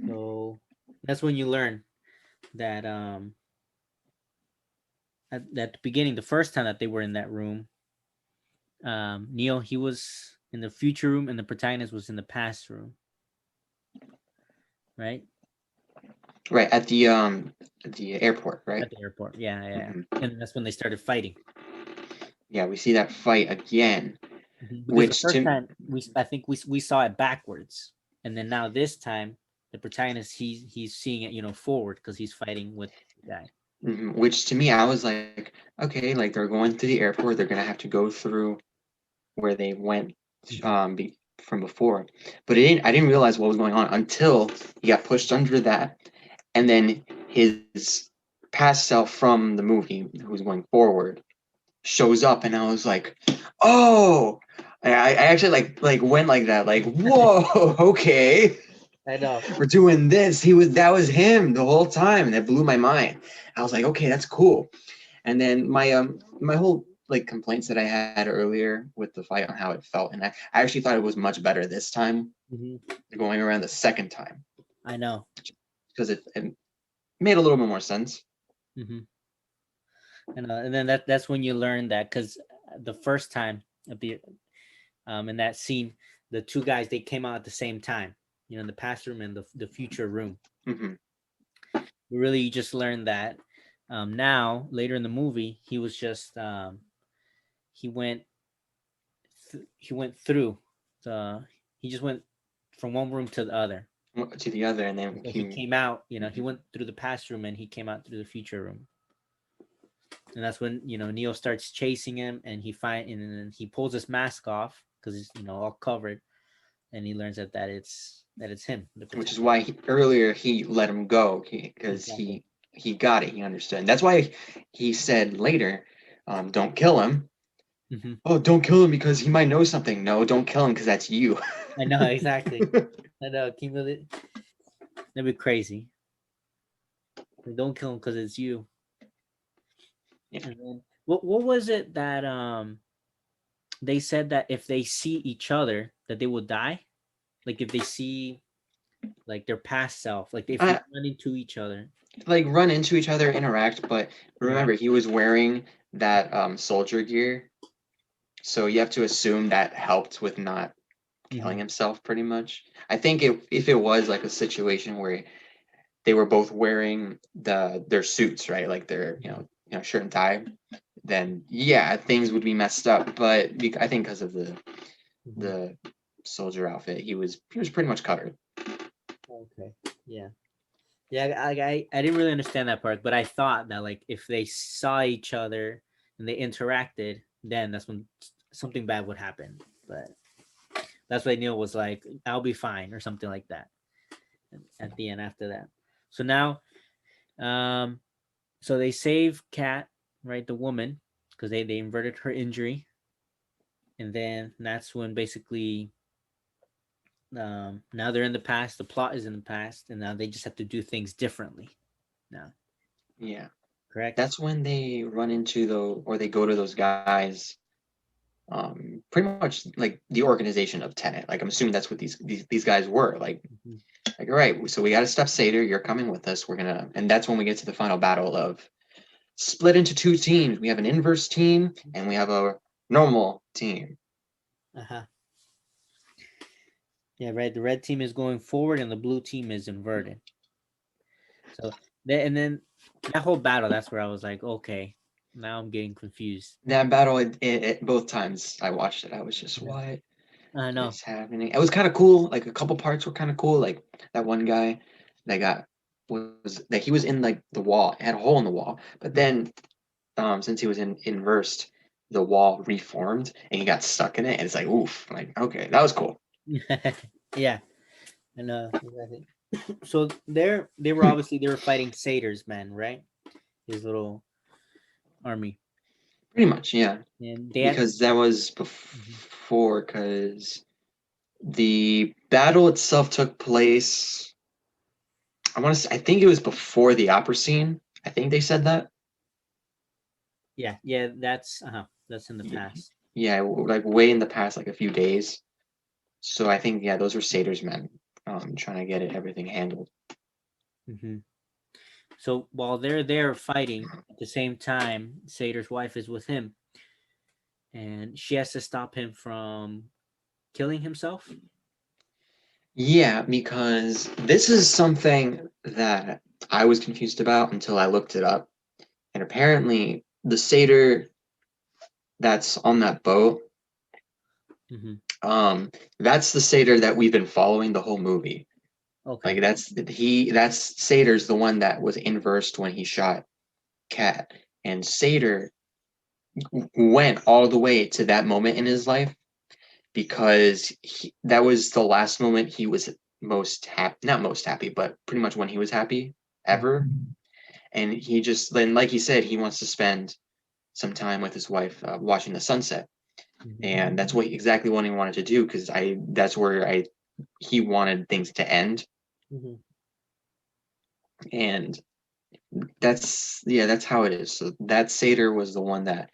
So that's when you learn that at the beginning, the first time that they were in that room, Neo he was in the future room and the protagonist was in the past room, right? Right at the airport, right? At the airport. Yeah, yeah, yeah. hmm And that's when they started fighting. Yeah, we see that fight again, Because the which first to time I think we saw it backwards, and then now this time the protagonist he's seeing it forward because he's fighting with the guy. which to me I was like, okay, like they're going to the airport, they're gonna have to go through where they went Mm-hmm. from before, but I didn't realize what was going on until he got pushed under that, and then his past self from the movie, who's going forward, shows up, and I was like, oh, I actually like went like that, like, whoa, okay, I know. we're doing this. That was him the whole time, and that blew my mind. I was like, okay, that's cool. And then my whole like complaints that I had earlier with the fight on how it felt, and I actually thought it was much better this time Mm-hmm. going around the second time I know. because it made a little bit more sense. Mm-hmm. And then that's when you learn that because the first time at the in that scene, the two guys they came out at the same time. In the past room and the future room. hmm We really just learned that now later in the movie he was just he went he went through the he just went from one room to the other. to the other, and then So he came out, he mhm. went through the past room and he came out through the future room. And that's when Neo starts chasing him and and then he pulls his mask off because he's all covered, and he learns that it's him, the Which is protagonist. why earlier he let him go because Exactly. he got it, he understood. That's why he said later, don't kill him. Hmm. Oh, don't kill him because he might know something. No, don't kill him because that's you. I know exactly. I know. That'd be crazy. Like, don't kill him because it's you. Yeah. And then what was it that they said that if they see each other that they will die? Like if they see like their past self, like if Uh, they run into each other. like run into each other, interact, but remember Interact. he was wearing that soldier gear, so you have to assume that helped with not killing Hmm. himself pretty much. I think if it was like a situation where they were both wearing their suits, right? Like their, shirt and tie, then yeah, things would be messed up. But I think because of Hmm. the soldier outfit, he was pretty much covered. Okay. Yeah. Yeah. I didn't really understand that part, but I thought that like if they saw each other and they interacted, then that's when something bad would happen. But that's why Neil was like, "I'll be fine" or something like that at the end after that. So now, um, so they save Kat, right, the woman, because they inverted her injury, and then that's when basically now they're in the past. The plot is in the past, and now they just have to do things differently now. Yeah, Correct. that's when they run into or they go to those guys. Pretty much like the organization of Tenet. Like I'm assuming that's what these guys were. Mhm. Like all right, so we got to stop Seder. You're coming with us. We're gonna, and that's when we get to the final battle of split into two teams. We have an inverse team and we have a normal team. Uh-huh. Yeah, right. The red team is going forward, and the blue team is inverted. So, and then that whole battle, that's where I was like, okay, now I'm getting confused. That battle, both times I watched it, I was just Yeah. what? I know. It's happening. It was kind of cool. Like a couple parts were kind of cool. Like that one guy that got was that he was in like the wall, it had a hole in the wall. But then since he was inversed, the wall reformed and he got stuck in it. And it's like, oof, like okay, that was cool. Yeah, I know exactly. So they were obviously they were fighting satyrs, man, right? His little army, Pretty much, yeah. and they had. Because that was Mhm. before, because the battle itself took place. I think it was before the opera scene. I think they said that. Yeah, yeah, that's in the past. Yeah, like way in the past, like a few days. So I think yeah, those were Sator's men, trying to get everything handled. Hmm. So while they're there fighting, at the same time, Satyr's wife is with him, and she has to stop him from killing himself. Yeah, because this is something that I was confused about until I looked it up. And apparently, the satyr that's on that boat, Hmm. um, that's the satyr that we've been following the whole movie. Okay. Like that's Satyr's the one that was inversed when he shot Cat. And Satyr went all the way to that moment in his life because that was the last moment he was most happy, not most happy, but pretty much when he was happy ever. Mhm. And he just then, like he said, he wants to spend some time with his wife, watching the sunset, Mhm. and that's exactly what he wanted to do because I that's where I he wanted things to end, Mhm. and that's how it is. So that satyr was the one that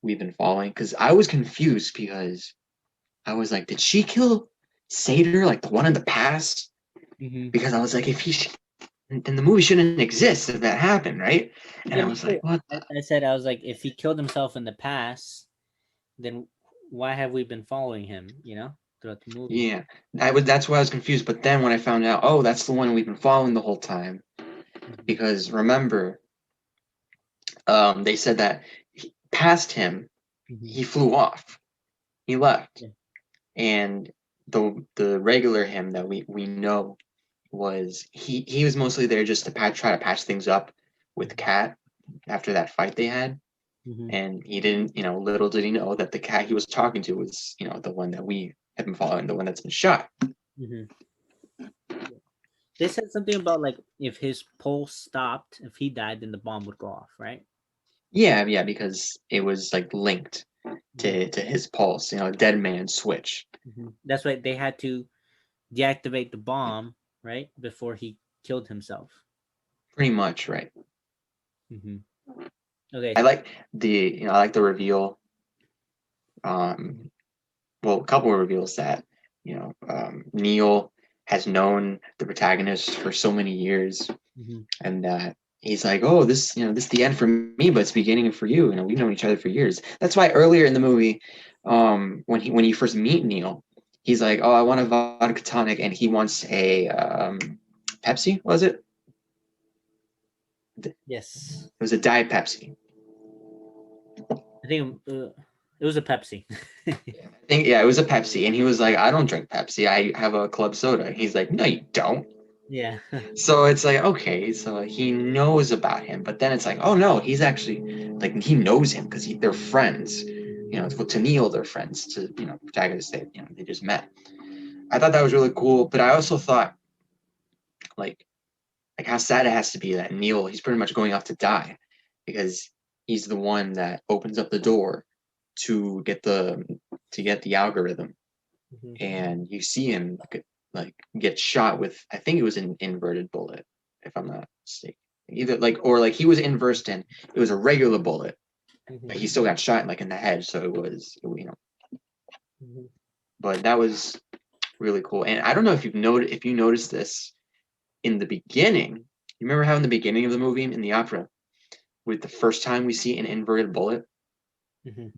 we've been following because I was confused because I was like, did she kill satyr like the one in the past? Mhm. Because I was like, if he then the movie shouldn't exist if that happened, right? And Yeah, I me was like, too. what? I said I was like, if he killed himself in the past, then why have we been following him? Throughout the movie. Yeah, I was. That's why I was confused. But then when I found out, oh, that's the one we've been following the whole time. Mhm. Because remember, they said that past him, Mhm. he flew off. He left, Yeah. and the regular him that we know was he was mostly there just to try to patch things up with Mhm. Cat after that fight they had. Mhm. And he didn't, little did he know that the cat he was talking to was, the one that we have been following, the one that's been shot. Mhm. Yeah. They said something about like if his pulse stopped, if he died, then the bomb would go off, right? Yeah, yeah, because it was like linked Mhm. to his pulse, dead man switch. Mhm. That's why they had to deactivate the bomb, right, before he killed himself. Pretty much, right. Hmm. Okay. I like I like the reveal. Um, well, a couple of reveals that Neil has known the protagonist for so many years, Hmm. and that he's like, oh, this is the end for me, but it's beginning for you. We've known each other for years. That's why earlier in the movie, when you first meet Neil, he's like, oh, I want a vodka tonic, and he wants a Pepsi. Was it? It Yes, was a Diet Pepsi. I think it was a Pepsi. I think yeah, it was a Pepsi, and he was like, I don't drink Pepsi. I have a club soda. He's like, no, you don't. Yeah. So it's like, okay, so he knows about him, but then it's like, oh no, he's actually like he knows him because they're friends. Mhm. To Neil, they're friends. To protagonist, they just met. I thought that was really cool, but I also thought like how sad it has to be that Neil he's pretty much going off to die because he's the one that opens up the door to get the algorithm, Mhm. and you see him get shot with I think it was an inverted bullet if I'm not mistaken. Either or like he was inversed in it was a regular bullet, but he Mhm. still got shot like in the head. So Mhm. but that was really cool. And I don't know if you noticed this in the beginning. You remember how in the beginning of the movie in the opera, with the first time we see an inverted bullet, Mhm.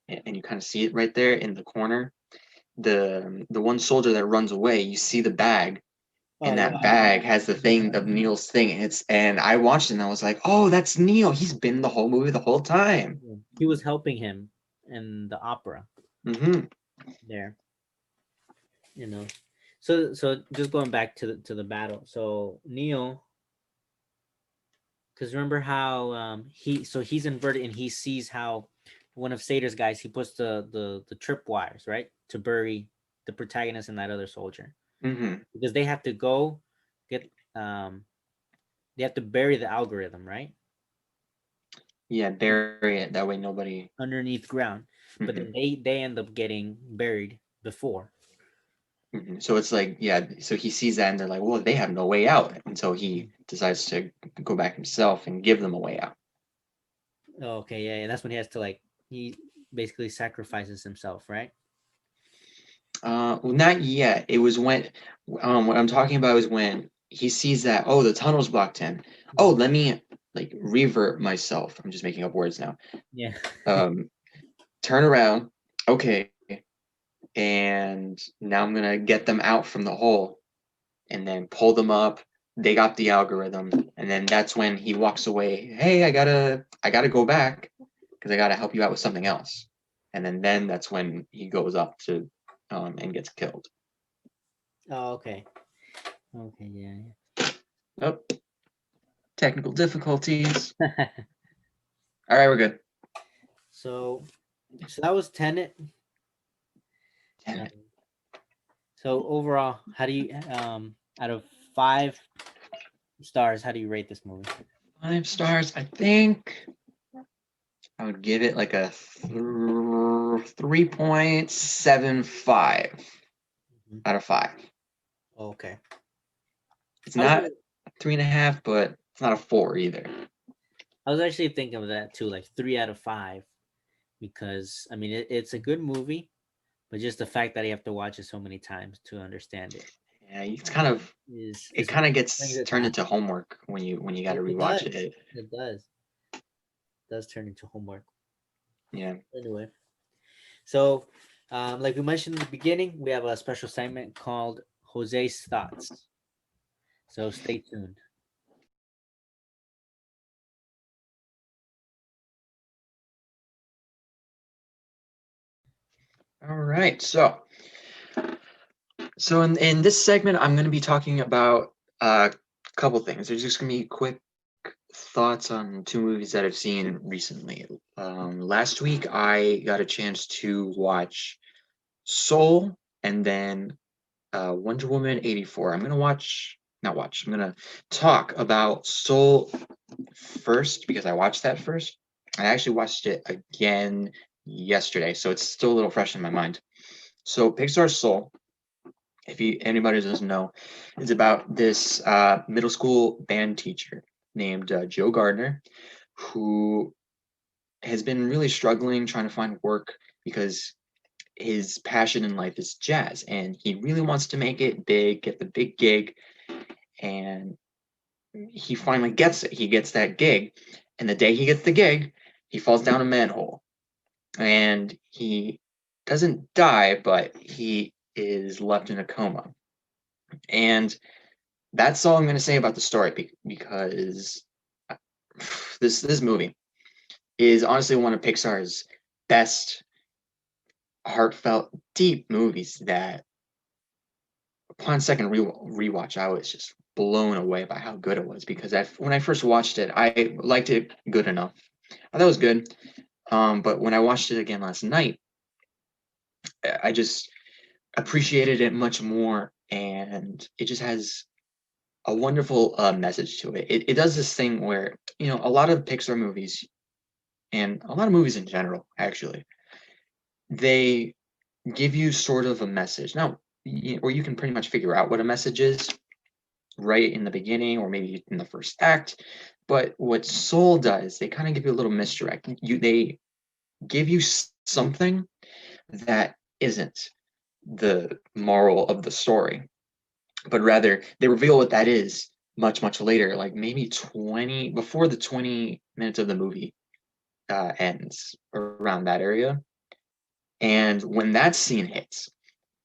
and you kind of see it right there in the corner. The one soldier that runs away, you see the bag, Oh and yeah. that bag has the thing of Neil's thing. And I watched it and I was like, oh, that's Neil. He's been the whole movie the whole time. Yeah. He was helping him in the opera Hmm. there. you know. So just going back to the battle. So Neo, because remember how he's inverted and he sees how one of Sator's guys he puts the trip wires right to bury the protagonist and that other soldier Hmm. because they have to go get they have to bury the algorithm right Yeah, bury it. That way nobody. underneath ground, but Hmm. then they end up getting buried before. Hmm. So it's like, yeah, so he sees that and they're like, well, they have no way out. And so he decides to go back himself and give them a way out. Oh, okay, yeah, that's when he has to like he basically sacrifices himself, right? Well, not yet. It was when, what I'm talking about is when he sees that, oh, the tunnel's blocked in. Oh, Mhm. let me like revert myself. I'm just making up words now. Yeah. Um, Turn around. Okay. And now I'm gonna get them out from the hole and then pull them up. They got the algorithm, and then that's when he walks away. Hey, I gotta go back because I gotta help you out with something else. And then that's when he goes up to and gets killed. Oh, okay. Okay, yeah, Oh, technical difficulties. yeah. All right, we're good. so so that was Tenet. Damn Um, it. so overall, how do you out of 5 stars, how do you rate this movie? 5 stars. I think I would give it like a 3.75 Mhm. out of 5. Okay. It's I was not 3.5, but it's not a 4 either. I was actually thinking of that too, like 3 out of 5, because I mean it's a good movie, but just the fact that you have to watch it so many times to understand it Yeah, it's kind of it is kind of brings gets it turned down. into homework when you got to It rewatch does. it. It does turn into homework. Yeah. Anyway, so like we mentioned in the beginning, we have a special segment called Jose's Thoughts. So stay tuned. All right. So in this segment, I'm going to be talking about a couple things. There's just going to be quick thoughts on 2 movies that I've seen recently. Last week, I got a chance to watch Soul and then Wonder Woman 84. I'm going to watch, not watch, I'm going to talk about Soul first because I watched that first. I actually watched it again yesterday, so it's still a little fresh in my mind. So Pixar's Soul, if anybody doesn't know, is about this middle school band teacher named Joe Gardner, who has been really struggling trying to find work because his passion in life is jazz, and he really wants to make it big, get the big gig, and he finally gets it. He gets that gig, and the day he gets the gig, he falls down a manhole, and he doesn't die, but he is left in a coma. And that's all I'm going to say about the story because uh, this movie is honestly one of Pixar's best heartfelt, deep movies that upon second rewatch, I was just blown away by how good it was because when I first watched it, I liked it good enough. I thought it was good. But when I watched it again last night, I just appreciated it much more, and it just has a wonderful message to it. It does this thing where a lot of Pixar movies and a lot of movies in general, actually, they give you sort of a message now, or you can pretty much figure out what a message is right in the beginning or maybe in the first act. But what Soul does, they kind of give you a little misdirect. They give you something that isn't the moral of the story, but rather they reveal what that is much later, like maybe 20 before the 20 minutes of the movie ends, around that area. And when that scene hits,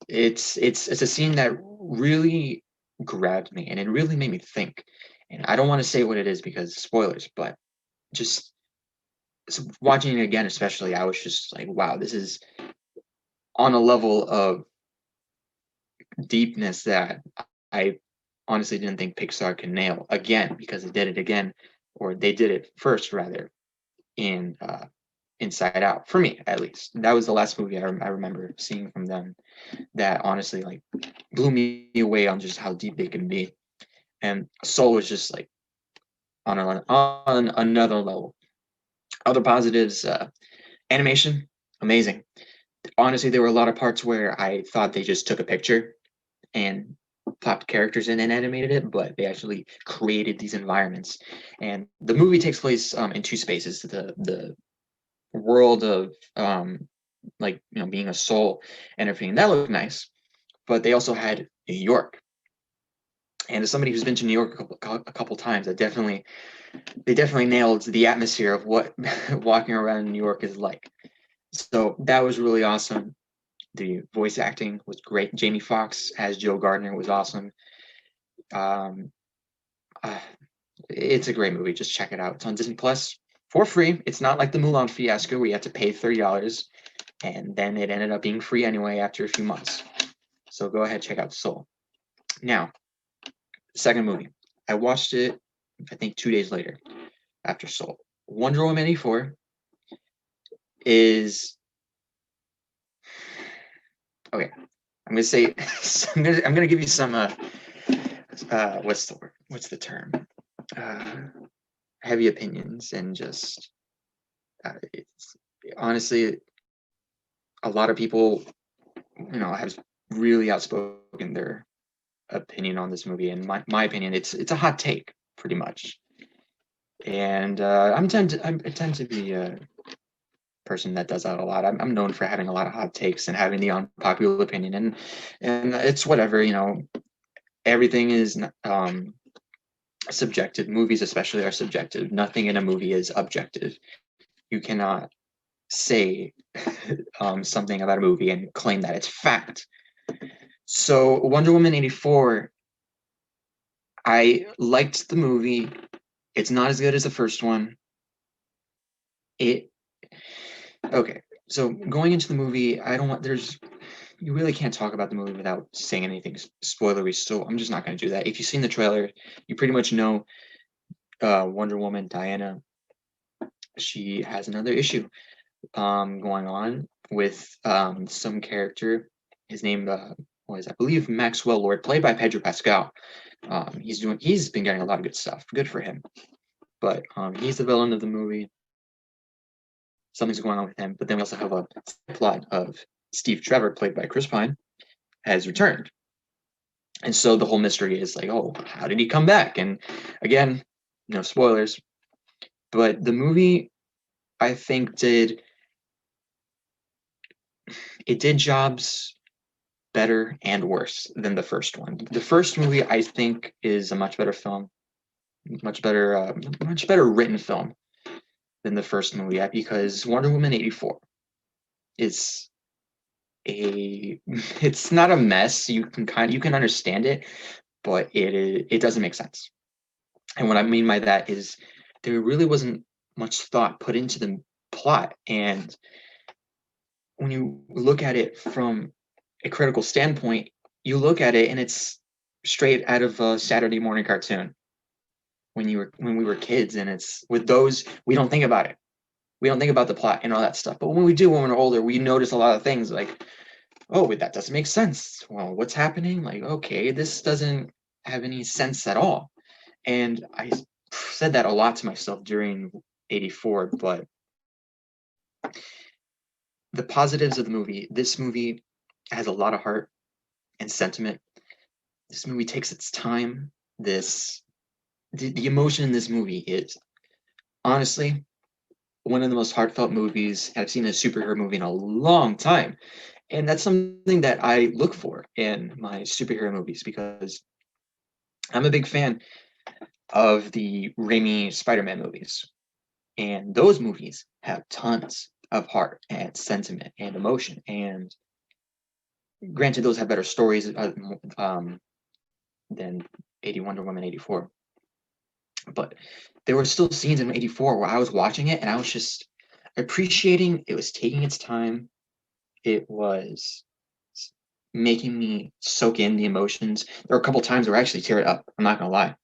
it's a scene that really grabbed me and it really made me think. And I don't want to say what it is because spoilers, but just watching it again, especially, I was just like, wow, this is on a level of deepness that I honestly didn't think Pixar could nail again, because they did it again, or they did it first rather, in Inside Out, for me at least. That was the last movie I remember seeing from them that honestly like blew me away on just how deep they can be. And Soul was just like on another level. Other positives, animation, amazing. Honestly, there were a lot of parts where I thought they just took a picture and popped characters in and animated it, but they actually created these environments. And the movie takes place in two spaces: the world of like being a soul and everything. That looked nice, but they also had New York. And as somebody who's been to New York a couple times, they definitely nailed the atmosphere of what walking around New York is like. So that was really awesome. The voice acting was great. Jamie Foxx as Joe Gardner was awesome. Um, uh, it's a great movie. Just check it out. It's on Disney Plus for free. It's not like the Mulan fiasco where you have to pay $30, and then it ended up being free anyway after a few months. So go ahead, check out Soul. Now, second movie. I watched it, I think 2 days later after Soul. Wonder Woman 84 is okay. I'm gonna say I'm gonna give you some what's the word? What's the term? Uh, Heavy opinions, and just it's honestly a lot of people have really outspoken their opinion on this movie. And my opinion, it's a hot take pretty much. And I tend to be a person that does that a lot. I'm known for having a lot of hot takes and having the unpopular opinion, and it's whatever. Everything is subjective. Movies especially are subjective. Nothing in a movie is objective. You cannot say something about a movie and claim that it's fact. So Wonder Woman 84, I liked the movie. It's not as good as the first one. It okay. So going into the movie, I don't want there's you really can't talk about the movie without saying anything spoilery. So I'm just not going to do that. If you've seen the trailer, you pretty much know Wonder Woman Diana. She has another issue going on with some character. His name was, I believe, Maxwell Lord, played by Pedro Pascal. He's been getting a lot of good stuff. Good for him. But he's the villain of the movie. Something's going on with him. But then we also have a plot of Steve Trevor, played by Chris Pine, has returned. And so the whole mystery is like, oh, how did he come back? And again, no spoilers. But the movie, I think, did jobs better and worse than the first one. The first movie, I think, is a much better film, much better written film than the first movie, because Wonder Woman 84 is it's not a mess. You can understand it, but it doesn't make sense. And what I mean by that is there really wasn't much thought put into the plot. And when you look at it from a critical standpoint, you look at it and it's straight out of a Saturday morning cartoon when we were kids. And it's with those, we don't think about it. We don't think about the plot and all that stuff. But when we do, when we're older, we notice a lot of things like, oh, wait, that doesn't make sense. Well, what's happening? Like, okay, this doesn't have any sense at all. And I said that a lot to myself during 84, but the positives of the movie, this movie has a lot of heart and sentiment. This movie takes its time. The emotion in this movie is honestly one of the most heartfelt movies I've seen a superhero movie in a long time. And that's something that I look for in my superhero movies, because I'm a big fan of the Raimi Spider-Man movies. And those movies have tons of heart and sentiment and emotion. And granted, those have better stories than 80 Wonder Woman 84. But there were still scenes in 84 where I was watching it and I was just appreciating it was taking its time. It was making me soak in the emotions. There were a couple times where I actually teared up. I'm not gonna lie,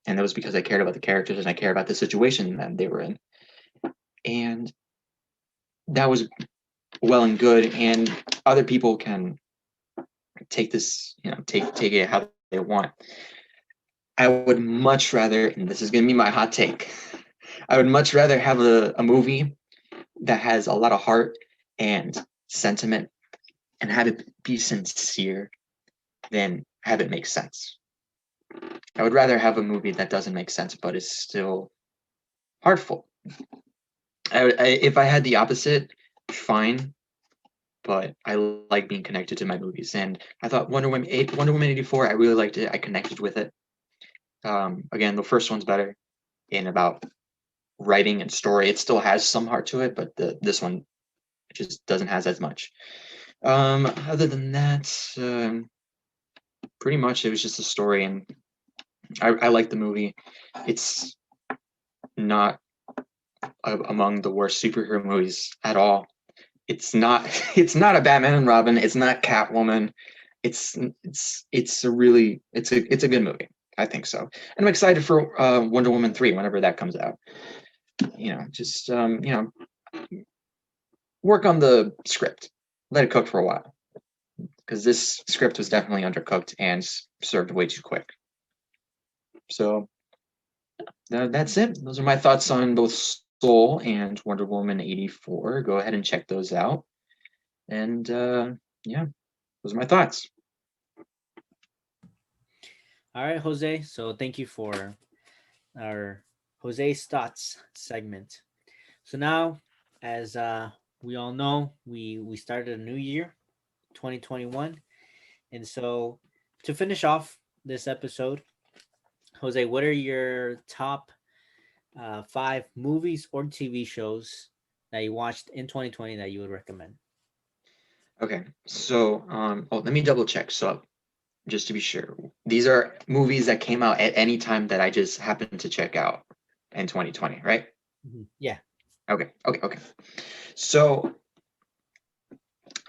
and that was because I cared about the characters and I cared about the situation that they were in, and that was well and good. And other people can take this, take it how they want. I would much rather, and this is gonna be my hot take, I would much rather have a movie that has a lot of heart and sentiment and have it be sincere than have it make sense. I would rather have a movie that doesn't make sense but is still heartful. If I had the opposite, fine, but I like being connected to my movies. And I thought Wonder Woman 84, I really liked it. I connected with it. Again, the first one's better in about writing and story. It still has some heart to it, but this one just doesn't has as much. Other than that, pretty much it was just a story, and I like the movie. It's not among the worst superhero movies at all. It's not. It's not a Batman and Robin. It's not Catwoman. It's a good movie. I think so, and I'm excited for Wonder Woman 3 whenever that comes out. Just work on the script, let it cook for a while, because this script was definitely undercooked and served way too quick. So that's it. Those are my thoughts on both Soul and Wonder Woman 84. Go ahead and check those out. And yeah, those are my thoughts. All right, Jose. So thank you for our Jose's thoughts segment. So now, as we all know, we started a new year, 2021, and so to finish off this episode, Jose, what are your top five movies or TV shows that you watched in 2020 that you would recommend? Okay, so let me double check. So just to be sure, these are movies that came out at any time that I just happened to check out in 2020, right? Yeah. Okay. So,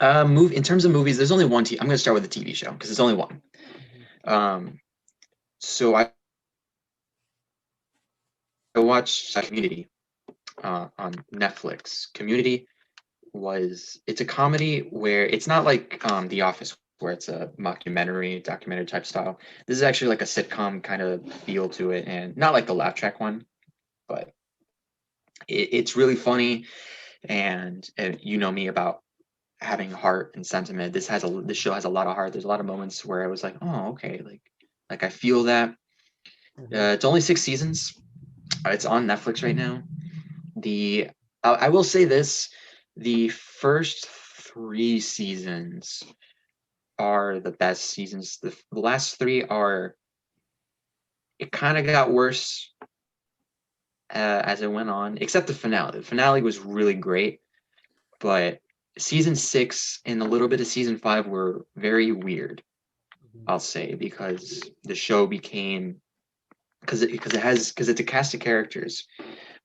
move in terms of movies. There's only one. I'm going to start with the TV show because there's only one. Mhm. Um, so I watched Community on Netflix. Community it's a comedy where it's not like The Office where it's a documentary type style. This is actually like a sitcom kind of feel to it, and not like the laugh track one, but it's really funny. And you know me about having heart and sentiment. This show has a lot of heart. There's a lot of moments where I was like, oh, okay, like I feel that. Mhm. It's only 6 seasons. It's on Netflix right now. The I will say this: the first 3 seasons are the best seasons. The last three are. It kind of got worse as it went on, except the finale. The finale was really great, but season 6 and a little bit of season 5 were very weird. Mhm. I'll say because the show became because it's a cast of characters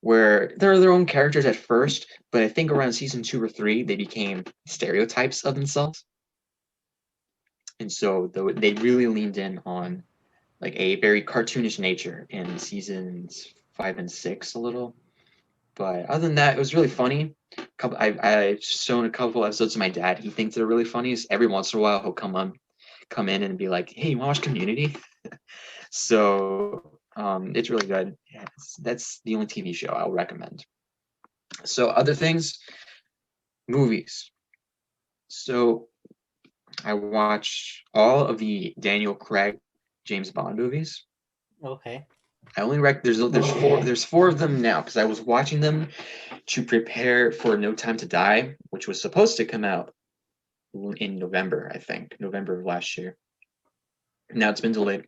where they're their own characters at first, but I think around season 2 or 3 they became stereotypes of themselves, and so they really leaned in on like a very cartoonish nature in seasons 5 and 6 a little. But other than that, it was really funny. I've shown a couple episodes to my dad. He thinks they're really funny. So every once in a while, he'll come in and be like, "Hey, you want to watch Community?" So it's really good. Yeah, that's the only TV show I'll recommend. So other things, movies. So I watched all of the Daniel Craig James Bond movies. Okay. I only there's four of them now because I was watching them to prepare for No Time to Die, which was supposed to come out in November, I think, November of last year. Now it's been delayed.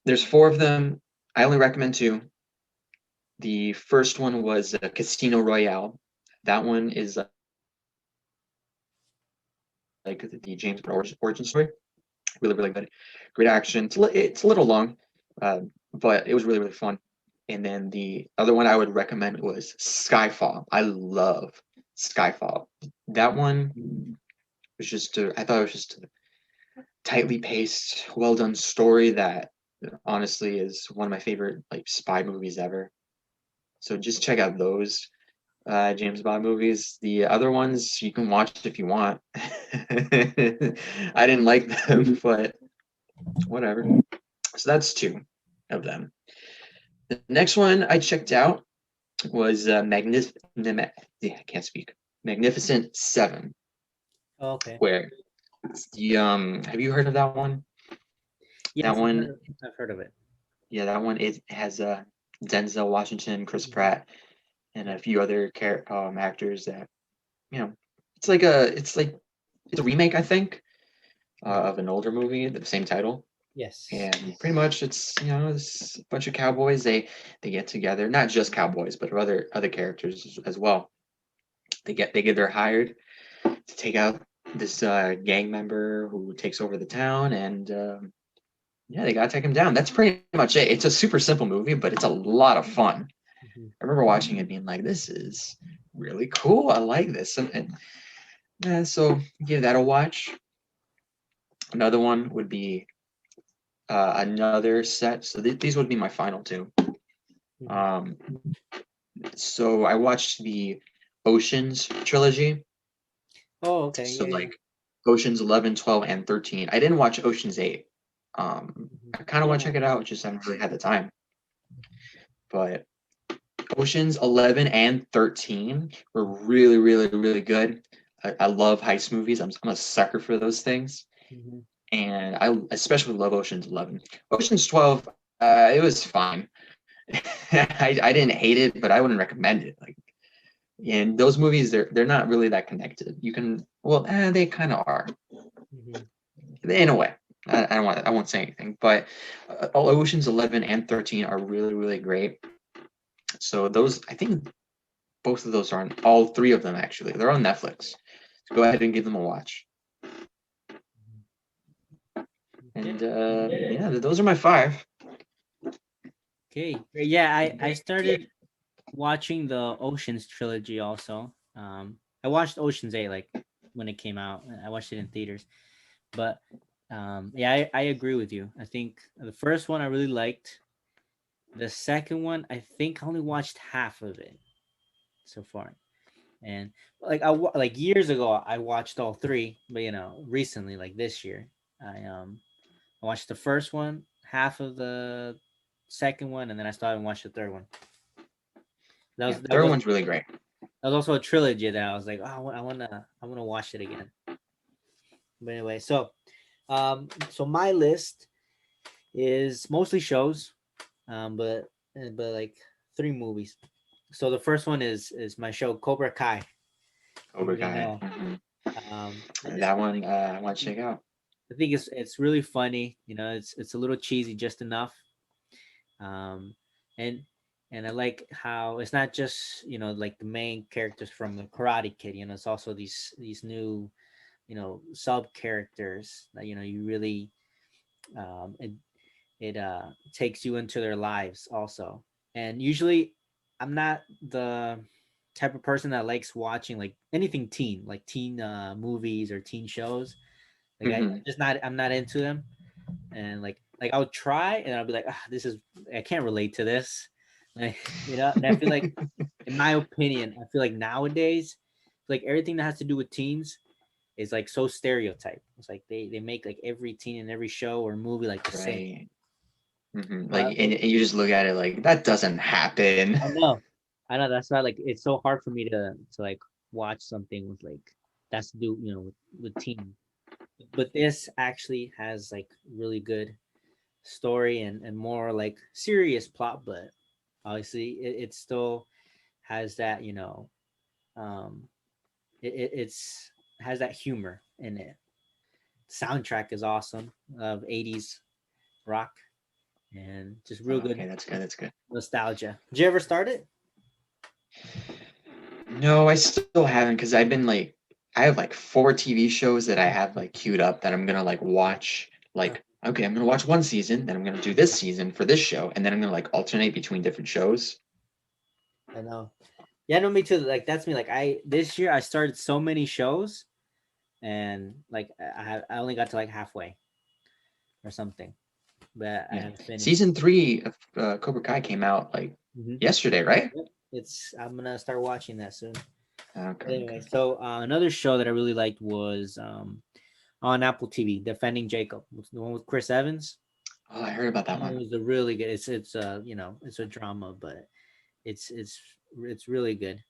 There's four of them. I only recommend two. The first one was Casino Royale. That one is like the James Bond origin story. Really, really good. Great action. It's a little long, uh, but it was really, really fun. And then the other one I would recommend was Skyfall. I love Skyfall. That one was just I thought it was just a tightly paced, well done story that honestly is one of my favorite like spy movies ever. So just check out those James Bond movies. The other ones you can watch if you want. I didn't like them, but whatever. So that's two of them. The next one I checked out was I can't speak. Magnificent Seven, Oh, okay. where it's the have you heard of that one? That Yes, one, I've heard of it. yeah, that one is has Denzel Washington, Chris Mhm. Pratt, and a few other actors that you know. It's a remake, I think, Mhm. of an older movie, the same title. Yes. And pretty much it's it's a bunch of cowboys. They get together, not just cowboys, but other characters as well. They're hired to take out this gang member who takes over the town, and yeah, they gotta take him down. That's pretty much it. It's a super simple movie, but it's a lot of fun. Mhm. I remember watching it being like, this is really cool. I like this. And yeah, so give that a watch. Another one would be another set. So these would be my final two. Mhm. Um, so I watched the Oceans trilogy. Oh, okay. So Yeah, yeah. like Oceans 11, 12, and 13. I didn't watch Oceans 8. Mhm. I kind of want to Yeah. check it out, just haven't really had the time. But Oceans 11 and 13 were really, really, really good. I love heist movies. I'm a sucker for those things. Mhm. And I especially love Oceans 11. Oceans 12, it was fine. I didn't hate it, but I wouldn't recommend it. Like, and those movies, they're not really that connected. You can, well, they kind of are Mhm. in a way. I won't say anything, but all Oceans 11 and 13 are really, really great. So those, I think both of those are on, all three of them actually. They're on Netflix. So go ahead and give them a watch. Okay. And yeah, those are my five. Okay. Yeah, I started watching the Oceans trilogy also. I watched Oceans 8 like when it came out. I watched it in theaters. But yeah, I agree with you. I think the first one I really liked. The second one, I think I only watched half of it so far. And like years ago I watched all three, but recently like this year, I watched the first one, half of the second one, and then I started and watched the third one. That Yeah, was that third was one's really great. that was also a trilogy that I was like, oh, I wanna watch it again. But anyway, so my list is mostly shows, but like three movies. So the first one is my show Cobra Kai. You Cobra already Kai. know. I just That one I want to check out. I think it's really funny. It's a little cheesy just enough. Um, and and I like how it's not just like the main characters from the Karate Kid. It's also these new sub characters that you really it takes you into their lives also. And usually, I'm not the type of person that likes watching like anything teen, like teen movies or teen shows. Like Hmm. I'm not into them. And like I'll try and I'll be like, this is I can't relate to this. Like, and I feel like, in my opinion, I feel like nowadays, like everything that has to do with teens is like so stereotyped. It's like they make like every teen in every show or movie like the same. Right. Like, But and you just look at it like that doesn't happen. I know, I know that's why like it's so hard for me to like watch something with like that's to do with teens. But this actually has like really good story and more like serious plot, but obviously it still has that um it's has that humor in it. Soundtrack is awesome of 80s rock and just real Oh, good okay, that's good. That's good. nostalgia. Did you ever start it? No, I still haven't because I've been like, I have like four TV shows that I have like queued up that I'm gonna like watch. Uh, Like, okay, I'm gonna watch one season, then I'm gonna do this season for this show, and then I'm gonna like alternate between different shows. I know. Yeah, no, me too. Like that's me. Like I this year I started so many shows, and like I only got to like halfway or something, but I Yeah. haven't finished. Season 3 of Cobra Kai came out like Hmm. yesterday, right? Yep. I'm gonna start watching that soon. Okay, But anyway, okay. so another show that I really liked was on Apple TV, Defending Jacob, the one with Chris Evans. Oh, I heard about that It one. was a really good. It's you know, it's a drama, but it's it's it's really good.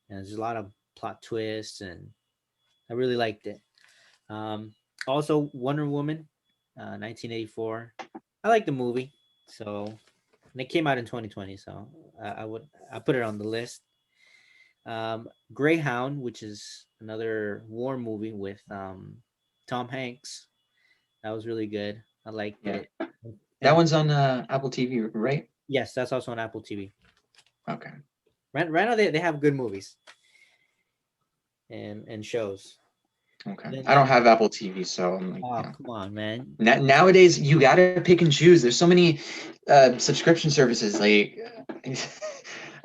And there's a lot of plot twists, and I really liked it. Um, Also, Wonder Woman, 1984. I like the movie, so and it came out in 2020, so I put it on the list. Greyhound, which is another war movie with Tom Hanks. That was really good. I liked Yeah. it. That And one's on Apple TV, right? yes, that's also on Apple TV. Okay. Right now they have good movies and shows. Okay. Then I don't have Apple TV, so I'm like, oh come on, man. Nowadays you gotta pick and choose. There's so many subscription services. Like,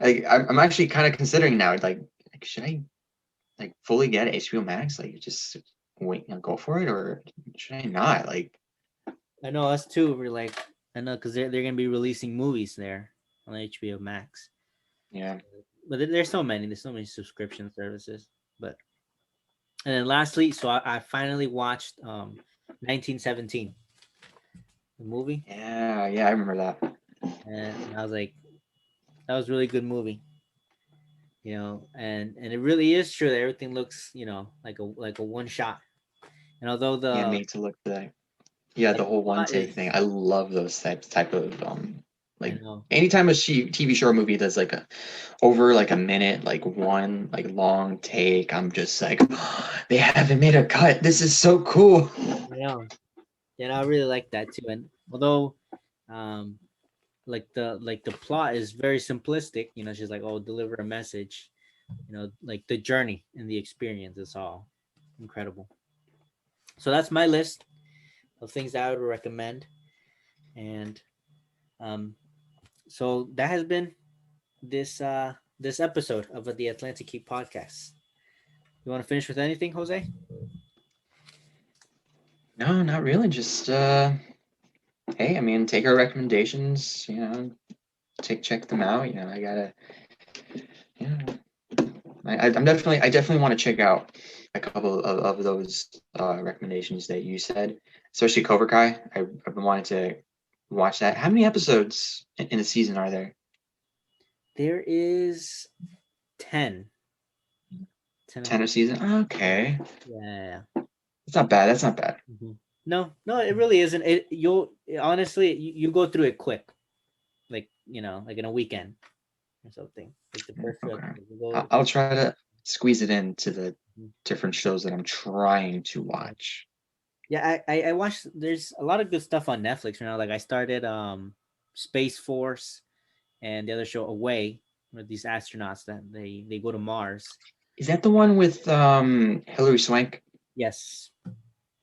I'm actually kind of considering now. Like, should I like fully get HBO Max? Like, just wait and go for it, or should I not? Like, I know us too. We're like I know because they're gonna be releasing movies there on HBO Max. yeah, But there's so many. There's so many subscription services. But and then lastly, so I finally watched 1917, the movie, yeah, I remember that. and I was like, that was a really good movie. You know, and it really is true that everything looks, you know, like a one shot. And although Yeah, the made to look good. Yeah, like the the whole one plot take is, thing. I love those type of I like know, anytime a TV show or movie does like a over like a minute, like one like long take, I'm just like, they haven't made a cut. This is so cool. I know, yeah, I really like that too. And although, um, like the plot is very simplistic, you know, she's like, oh, deliver a message, you know, like the journey and the experience is all incredible. So that's my list of things that I would recommend. And um, so that has been this episode of the Atlantic Key podcast. You want to finish with anything, Jose? No, not really. Just hey, I mean, take our recommendations. Check them out. I gotta. You know, I definitely want to check out a couple of those recommendations that you said, especially Cobra Kai. I've been wanting to watch that. How many episodes in a season are there? There is 10. 10 10 a episodes. season? Okay, Yeah. that's not bad. That's not bad. Mhm. No, it really isn't. You'll honestly you go through it quick, like you know, like in a weekend or something. Like the first few Okay, episodes, you go. I'll try to squeeze it into the Mhm. different shows that I'm trying to watch. Yeah, I watched. There's a lot of good stuff on Netflix right now. Like I started Space Force and the other show Away, with these astronauts that they go to Mars. Is that the one with Hilary Swank? Yes,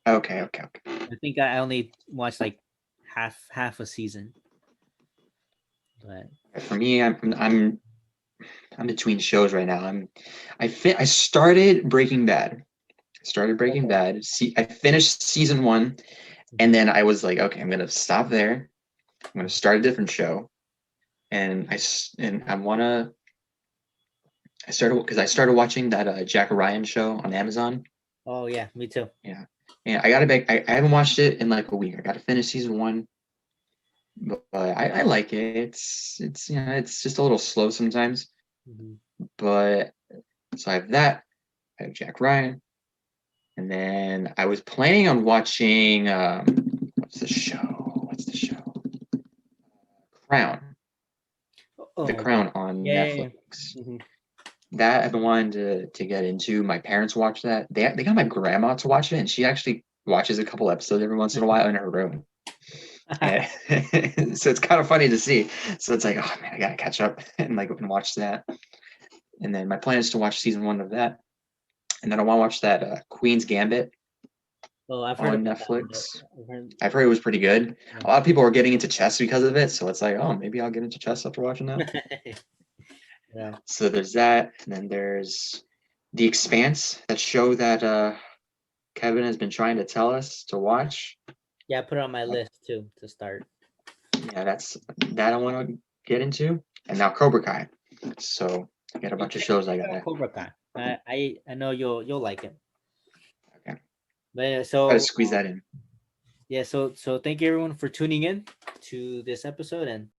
Okay. I think I only watched like half a season, but For me, I'm between shows right now. I started Breaking Bad. Started Breaking okay. Bad. I finished season 1, and Mhm. then I was like, okay, I'm gonna stop there. I'm gonna start a different show, and I wanna. I started watching that Jack Ryan show on Amazon. Oh yeah, me too. Yeah, and I gotta be. I haven't watched it in like a week. I gotta finish season 1, but I like it. It's it's just a little slow sometimes, Mhm. but so I have that. I have Jack Ryan. And then I was planning on watching what's the show? What's the show? Crown. The Oh Crown on yeah. Netflix. Hmm. That I've been wanting to get into. My parents watch that. They got my grandma to watch it, and she actually watches a couple episodes every once in a while in her room. And so it's kind of funny to see. So it's like, oh man, I gotta catch up and watch that. And then my plan is to watch season 1 of that, and then I want to watch that Queen's Gambit Oh, I've heard on about that one. Netflix. I've heard, I've heard it was pretty good. yeah. A lot of people are getting into chess because of it, so it's like, oh, maybe I'll get into chess after watching that. Yeah. So there's that, and then there's The Expanse, that show that Kevin has been trying to tell us to watch. Yeah, I put it on my list too to start. Yeah, that's that I want to get into. And now Cobra Kai. So I got a Hey, bunch of shows I check out gotta. Cobra Kai. I know you'll like it. Okay, But yeah, try to so squeeze that in. yeah, so thank you everyone for tuning in to this episode, and